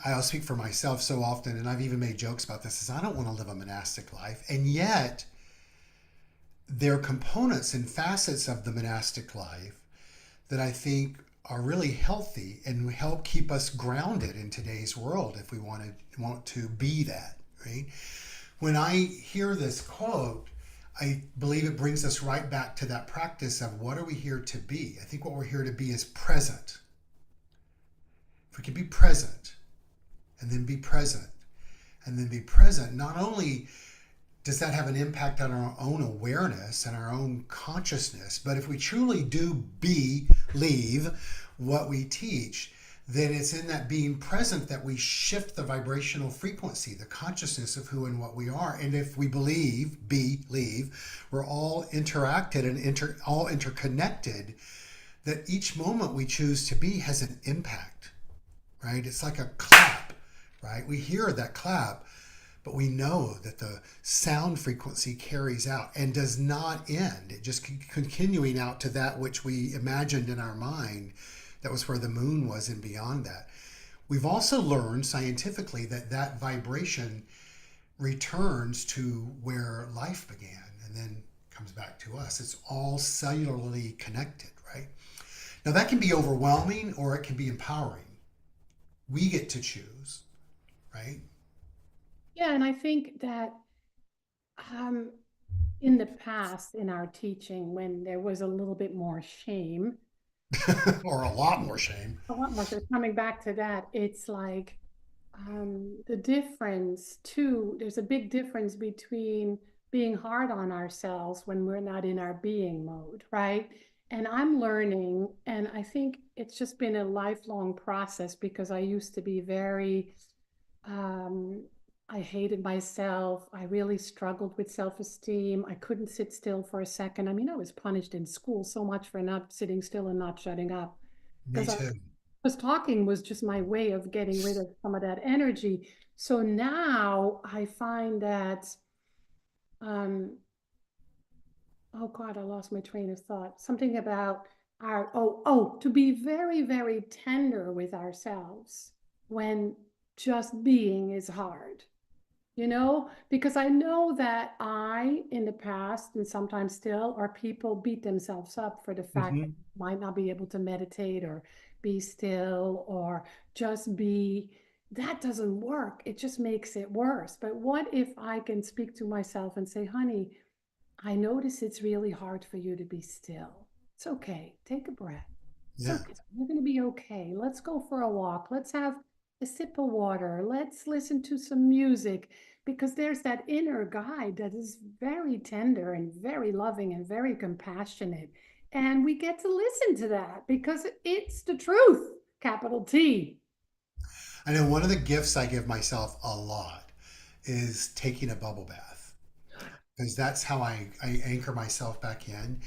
I'll speak for myself so often, and I've even made jokes about this, is I don't want to live a monastic life. And yet, there are components and facets of the monastic life that I think are really healthy and help keep us grounded in today's world if we want to be that, right? When I hear this quote, I believe it brings us right back to that practice of what are we here to be? I think what we're here to be is present. If we can be present and then be present and then be present, not only does that have an impact on our own awareness and our own consciousness, but if we truly do believe what we teach, then it's in that being present that we shift the vibrational frequency, the consciousness of who and what we are. And if we believe, we're all interacted and all interconnected, that each moment we choose to be has an impact, right? It's like a clap, right? We hear that clap, but we know that the sound frequency carries out and does not end. It just continuing out to that which we imagined in our mind. That was where the moon was and beyond that. We've also learned scientifically that that vibration returns to where life began and then comes back to us. It's all cellularly connected, right? Now that can be overwhelming or it can be empowering. We get to choose, right? Yeah, and I think that in the past, in our teaching, when there was a little bit more shame, Or a lot more shame. a lot more, so coming back to that, it's like the difference too, there's a big difference between being hard on ourselves when we're not in our being mode, right? And I'm learning, and I think it's just been a lifelong process because I used to be very um, I hated myself. I really struggled with self-esteem. I couldn't sit still for a second. I mean, I was punished in school so much for not sitting still and not shutting up Me because I too. was talking was just my way of getting rid of some of that energy. So now I find that, um, oh God, I lost my train of thought. Something about to be very, very tender with ourselves when just being is hard. Because I know that in the past, and sometimes still, are people beat themselves up for the fact that Mm-hmm. they might not be able to meditate or be still or just be. That doesn't work. It just makes it worse. But what if I can speak to myself and say, honey, I notice it's really hard for you to be still. It's okay. Take a breath. It's Yeah. okay. You're going to be okay. Let's go for a walk. Let's have a sip of water. Let's listen to some music because there's that inner guide that is very tender and very loving and very compassionate. And we get to listen to that because it's the truth, capital T. I know one of the gifts I give myself a lot is taking a bubble bath because that's how I anchor myself back in.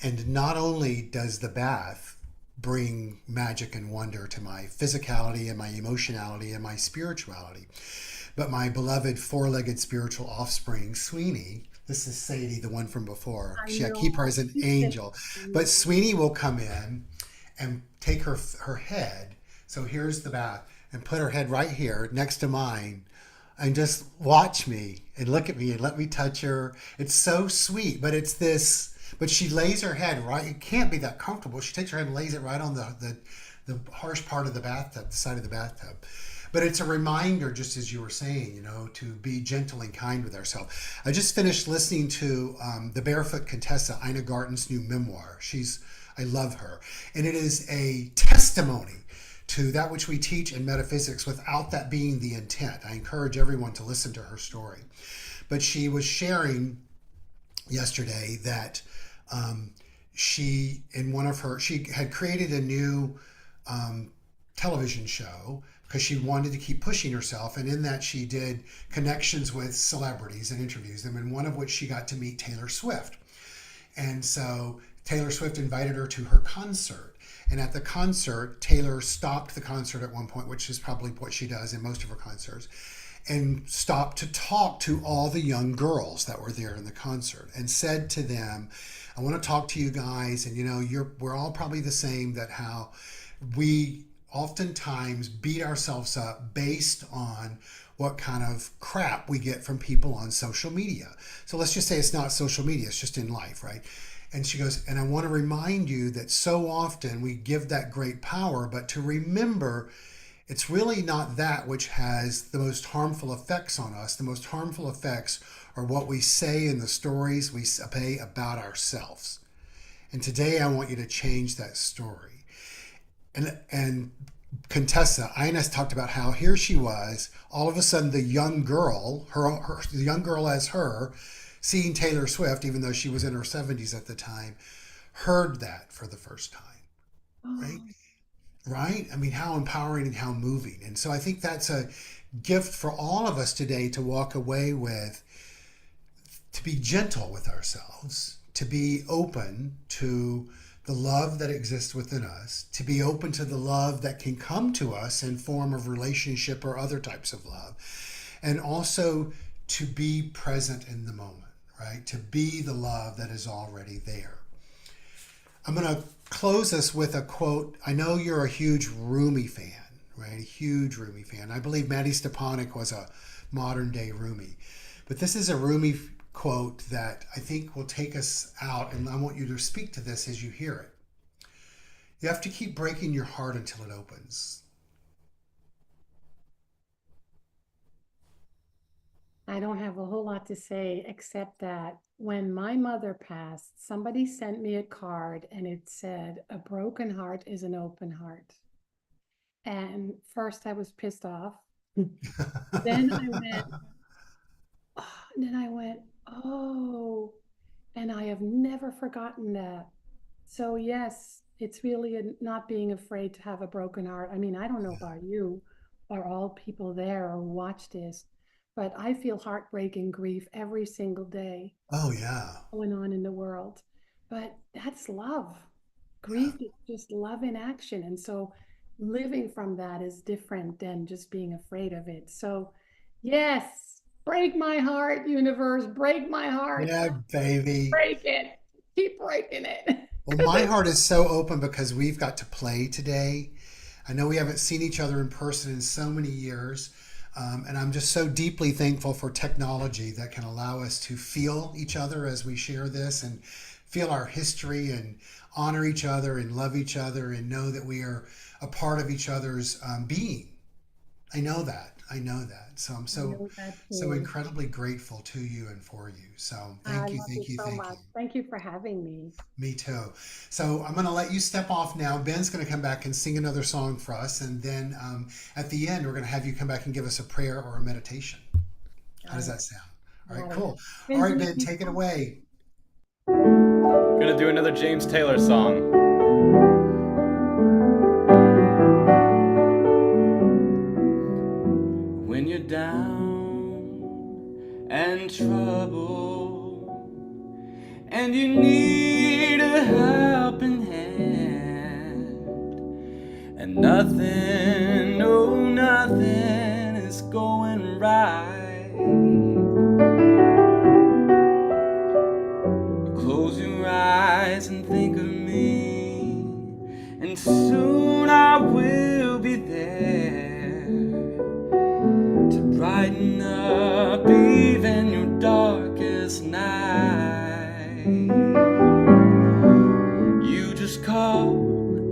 And not only does the bath bring magic and wonder to my physicality and my emotionality and my spirituality, but my beloved four-legged spiritual offspring, Sweeney, this is Sadie, the one from before. I I know. keep her as an angel, but Sweeney will come in and take her head. So here's the bath, and put her head right here next to mine, and just watch me and look at me and let me touch her. It's so sweet, but it's this. But she lays her head right. It can't be that comfortable. She takes her head and lays it right on the harsh part of the bathtub, the side of the bathtub. But it's a reminder, just as you were saying, to be gentle and kind with ourselves. I just finished listening to the Barefoot Contessa, Ina Garten's new memoir. I love her. And it is a testimony to that which we teach in metaphysics without that being the intent. I encourage everyone to listen to her story. But she was sharing yesterday that she had created a new television show because she wanted to keep pushing herself, and in that she did connections with celebrities and interviews them, and one of which she got to meet Taylor Swift. And so Taylor Swift invited her to her concert. And at the concert, Taylor stopped the concert at one point, which is probably what she does in most of her concerts, and stopped to talk to all the young girls that were there in the concert and said to them, I want to talk to you guys. And, we're all probably the same, that how we oftentimes beat ourselves up based on what kind of crap we get from people on social media. So let's just say it's not social media, it's just in life, right? And she goes, and I want to remind you that so often we give that great power, but to remember it's really not that which has the most harmful effects on us. The most harmful effects are what we say in the stories we say about ourselves. And today I want you to change that story. And Contessa, Ines talked about how here she was, all of a sudden the young girl, the young girl as her, seeing Taylor Swift, even though she was in her 70s at the time, heard that for the first time, right? Right? I mean, how empowering and how moving. And so I think that's a gift for all of us today to walk away with, to be gentle with ourselves, to be open to the love that exists within us, to be open to the love that can come to us in form of relationship or other types of love, and also to be present in the moment, right? To be the love that is already there. I'm going to close us with a quote. I know you're a huge Rumi fan, right? A huge Rumi fan. I believe Maddie Stepanek was a modern day Rumi. But this is a Rumi quote that I think will take us out, and I want you to speak to this as you hear it. You have to keep breaking your heart until it opens. I don't have a whole lot to say except that when my mother passed, somebody sent me a card and it said, "A broken heart is an open heart." And first I was pissed off. Then I went, oh, oh, and I have never forgotten that. So yes, it's really not being afraid to have a broken heart. I mean, I don't know about you or all people there or watch this, but I feel heartbreak and grief every single day Oh, yeah. going on in the world. But that's love. Yeah. Grief is just love in action. And so living from that is different than just being afraid of it. So, yes, break my heart, universe, break my heart, Yeah, baby. break it, keep breaking it. Well, my heart is so open because we've got to play today. I know we haven't seen each other in person in so many years. And I'm just so deeply thankful for technology that can allow us to feel each other as we share this and feel our history and honor each other and love each other and know that we are a part of each other's being. I know that. I know that. So I'm so incredibly grateful to you and for you. So I thank you, love you thank you, so thank much. you. Thank you for having me. Me too. So I'm going to let you step off now. Ben's going to come back and sing another song for us. And then at the end, we're going to have you come back and give us a prayer or a meditation. How does that sound? All right, cool. All right, Ben, take it away. Gonna do another James Taylor song. When you're down and troubled and you need a helping hand, and nothing, no, nothing is going right, close your eyes and think of me, and soon I will be there to brighten up even your darkest night. You just call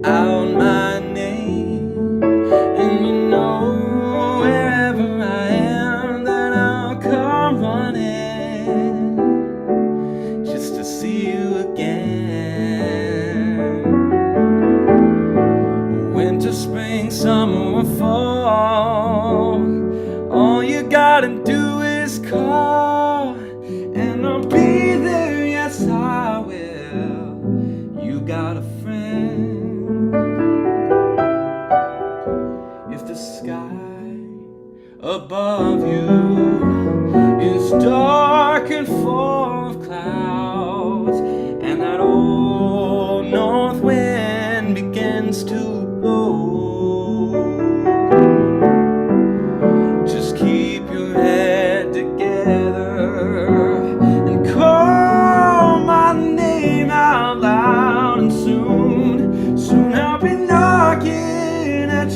out my name, and you know wherever I am that I'll come running just to see you again. Winter, spring, summer, or fall, all you gotta do is call, and I'll be there, yes I will. You got a friend. If the sky above you is dark and full of clouds, and that old north wind begins to blow, just keep your head together and call my name out loud, and soon I'll be knocking at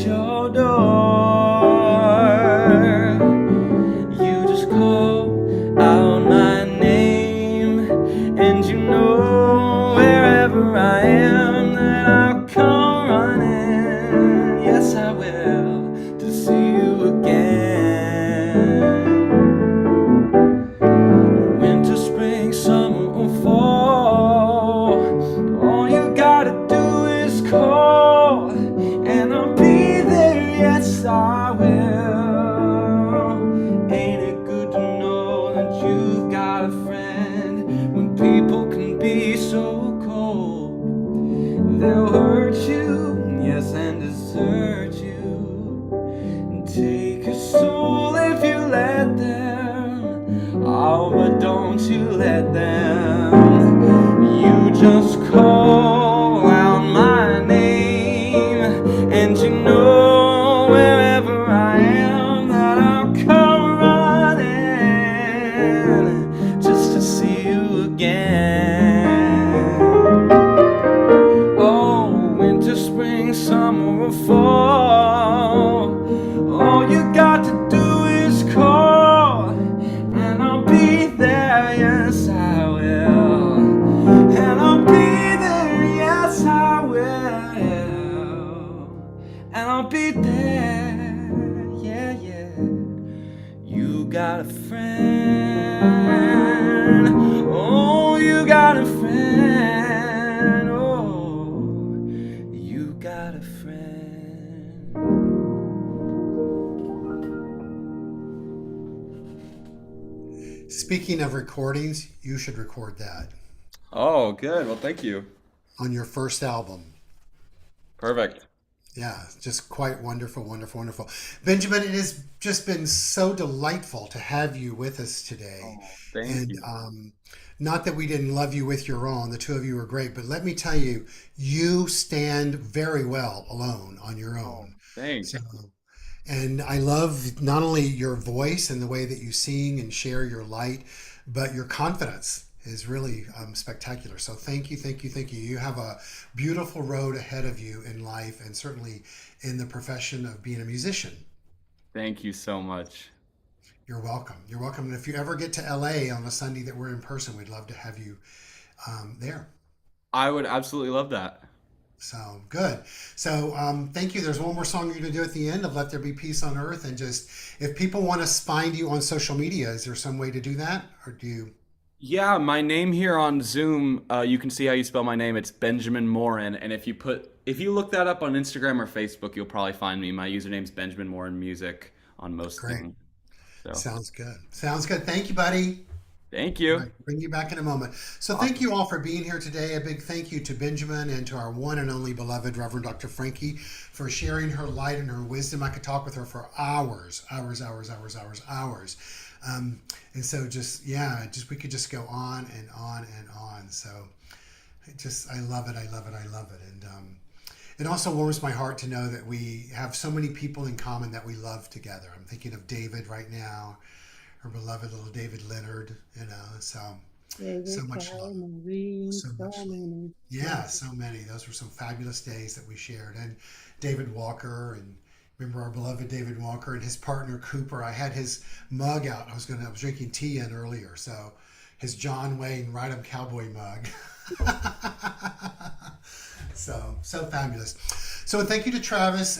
got a friend. Oh, you got a friend. Oh, you got a friend. Speaking of recordings, you should record that Oh, good. Well, thank you. on your first album. Perfect. Yeah, just quite wonderful, wonderful, wonderful. Benjamin, it has just been so delightful to have you with us today. Oh, thank And you. not that we didn't love you with your own, the two of you were great, but let me tell you, you stand very well alone on your Oh, own. So, thanks. and I love not only your voice and the way that you sing and share your light, but your confidence is really spectacular. So thank you, thank you, thank you. You have a beautiful road ahead of you in life and certainly in the profession of being a musician. Thank you so much. You're welcome. You're welcome. And if you ever get to LA on a Sunday that we're in person, we'd love to have you there. I would absolutely love that. So good. So thank you. There's one more song you're going to do at the end of Let There Be Peace on Earth. And just if people want to find you on social media, is there some way to do that? Or do you? Yeah, my name here on Zoom, you can see how you spell my name. It's Benjamin Morin, and if you look that up on Instagram or Facebook, you'll probably find me. My username's Benjamin Morin Music on most Great. things. So, Sounds good. Sounds good. Thank you, buddy. thank All you. right, bring you back in a moment. So, thank Awesome. you all for being here today. A big thank you to Benjamin and to our one and only beloved Reverend Dr. Frankie for sharing her light and her wisdom. I could talk with her for hours, hours, hours, hours, hours, hours. And so, just yeah, just we could just go on and on and on. So, I love it. I love it. I love it. And it also warms my heart to know that we have so many people in common that we love together. I'm thinking of David right now, our beloved little David Leonard. So so David, much love, Carol, Maureen, so so much love. many. Yeah, so many. Those were some fabulous days that we shared. And David Walker, and remember our beloved David Walker and his partner Cooper. I had his mug out. I was drinking tea in earlier, so his John Wayne Ride 'em Cowboy mug. So fabulous. So thank you to Travis,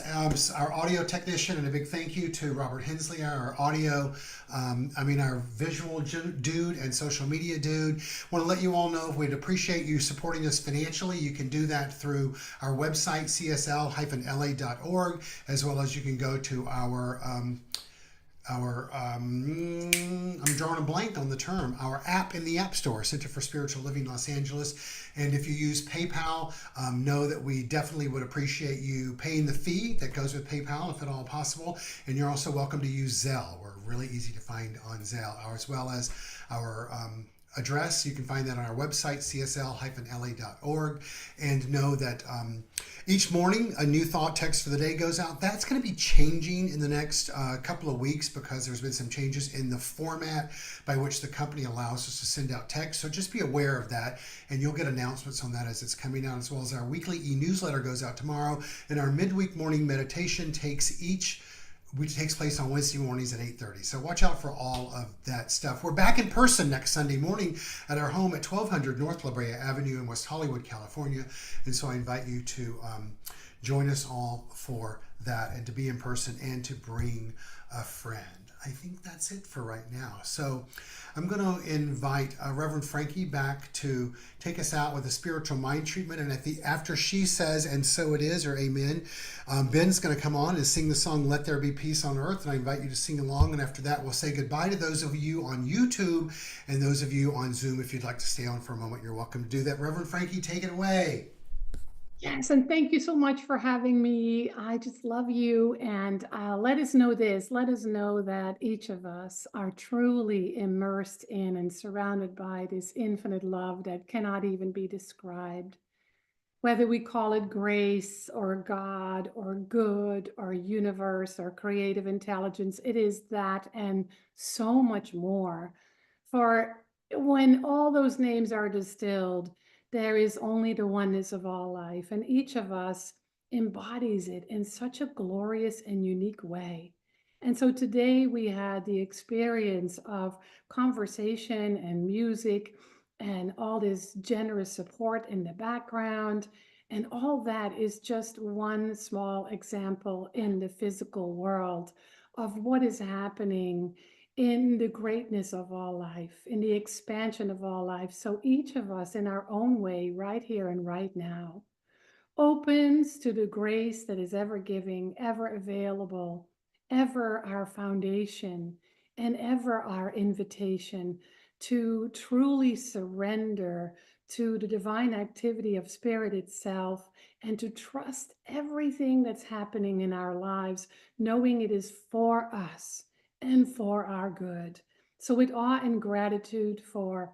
our audio technician, and a big thank you to Robert Hensley, our our visual dude and social media dude. Want to let you all know we'd appreciate you supporting us financially. You can do that through our website, CSL-LA.org, as well as you can go to I'm drawing a blank on the term, our app in the App Store, Center for Spiritual Living Los Angeles. And if you use PayPal, know that we definitely would appreciate you paying the fee that goes with PayPal if at all possible. And you're also welcome to use Zelle. We're really easy to find on Zelle, as well as our address. You can find that on our website, csl-la.org. And know that each morning a new thought text for the day goes out. That's going to be changing in the next couple of weeks because there's been some changes in the format by which the company allows us to send out text. So just be aware of that, and you'll get announcements on that as it's coming out, as well as our weekly e-newsletter goes out tomorrow. And our midweek morning meditation which takes place on Wednesday mornings at 8:30. So watch out for all of that stuff. We're back in person next Sunday morning at our home at 1200 North La Brea Avenue in West Hollywood, California. And so I invite you to join us all for that, and to be in person and to bring a friend. I think that's it for right now. So I'm going to invite Reverend Frankie back to take us out with a spiritual mind treatment. And after she says, "And so it is," or "Amen," Ben's going to come on and sing the song "Let There Be Peace on Earth." And I invite you to sing along. And after that, we'll say goodbye to those of you on YouTube and those of you on Zoom. If you'd like to stay on for a moment, you're welcome to do that. Reverend Frankie, take it away. Yes, and thank you so much for having me. I just love you. And let us know this. Let us know that each of us are truly immersed in and surrounded by this infinite love that cannot even be described. Whether we call it grace or God or good or universe or creative intelligence, it is that and so much more. For when all those names are distilled, there is only the oneness of all life, and each of us embodies it in such a glorious and unique way. And so today we had the experience of conversation and music and all this generous support in the background. And all that is just one small example in the physical world of what is happening in the greatness of all life, in the expansion of all life. So each of us, in our own way, right here and right now, opens to the grace that is ever giving, ever available, ever our foundation, and ever our invitation to truly surrender to the divine activity of spirit itself and to trust everything that's happening in our lives, knowing it is for us and for our good. So, with awe and gratitude for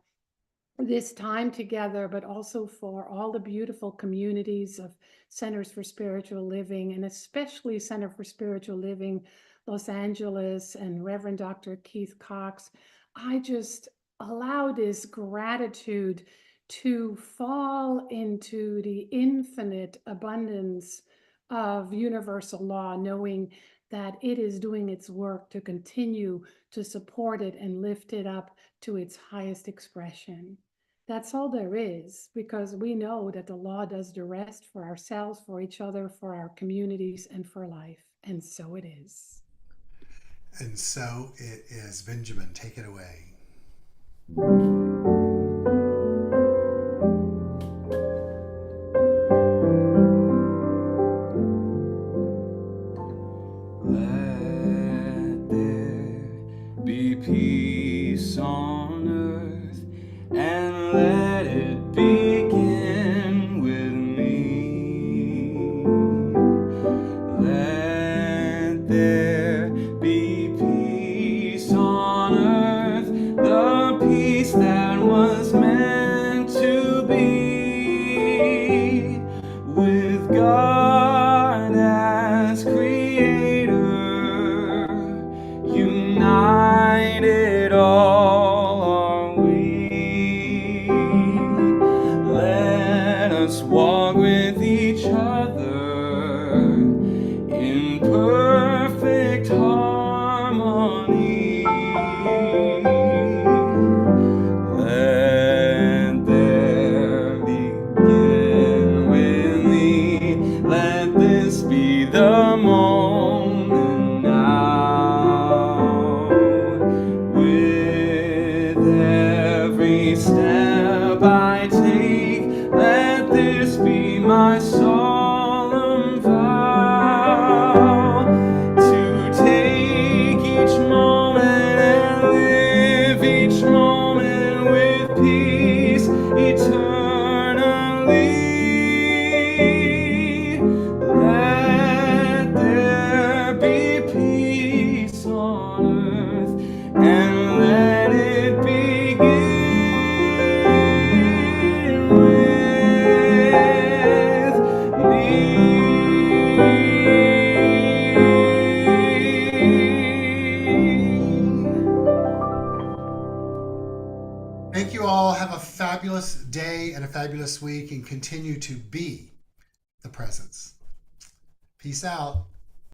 this time together, but also for all the beautiful communities of Centers for Spiritual Living, and especially Center for Spiritual Living Los Angeles and Reverend Dr. Keith Cox, I just allow this gratitude to fall into the infinite abundance of universal law, knowing that it is doing its work to continue to support it and lift it up to its highest expression. That's all there is, because we know that the law does the rest for ourselves, for each other, for our communities, and for life. And so it is. And so it is. Benjamin, take it away. Let there be peace on earth, and let it begin with me. Let there be peace on earth, the peace that was meant to be, with God as creator, united all are we. Let us walk with each other in perfect harmony. Let there begin with me. Let this be the moment now. With every step I take, let this be my solemn vow, to take each moment and live each moment with peace eternally. Let there be peace on earth, and let it begin with me. Thank you all. Have a fabulous day and a fabulous week, and continue to be the presence. Peace out.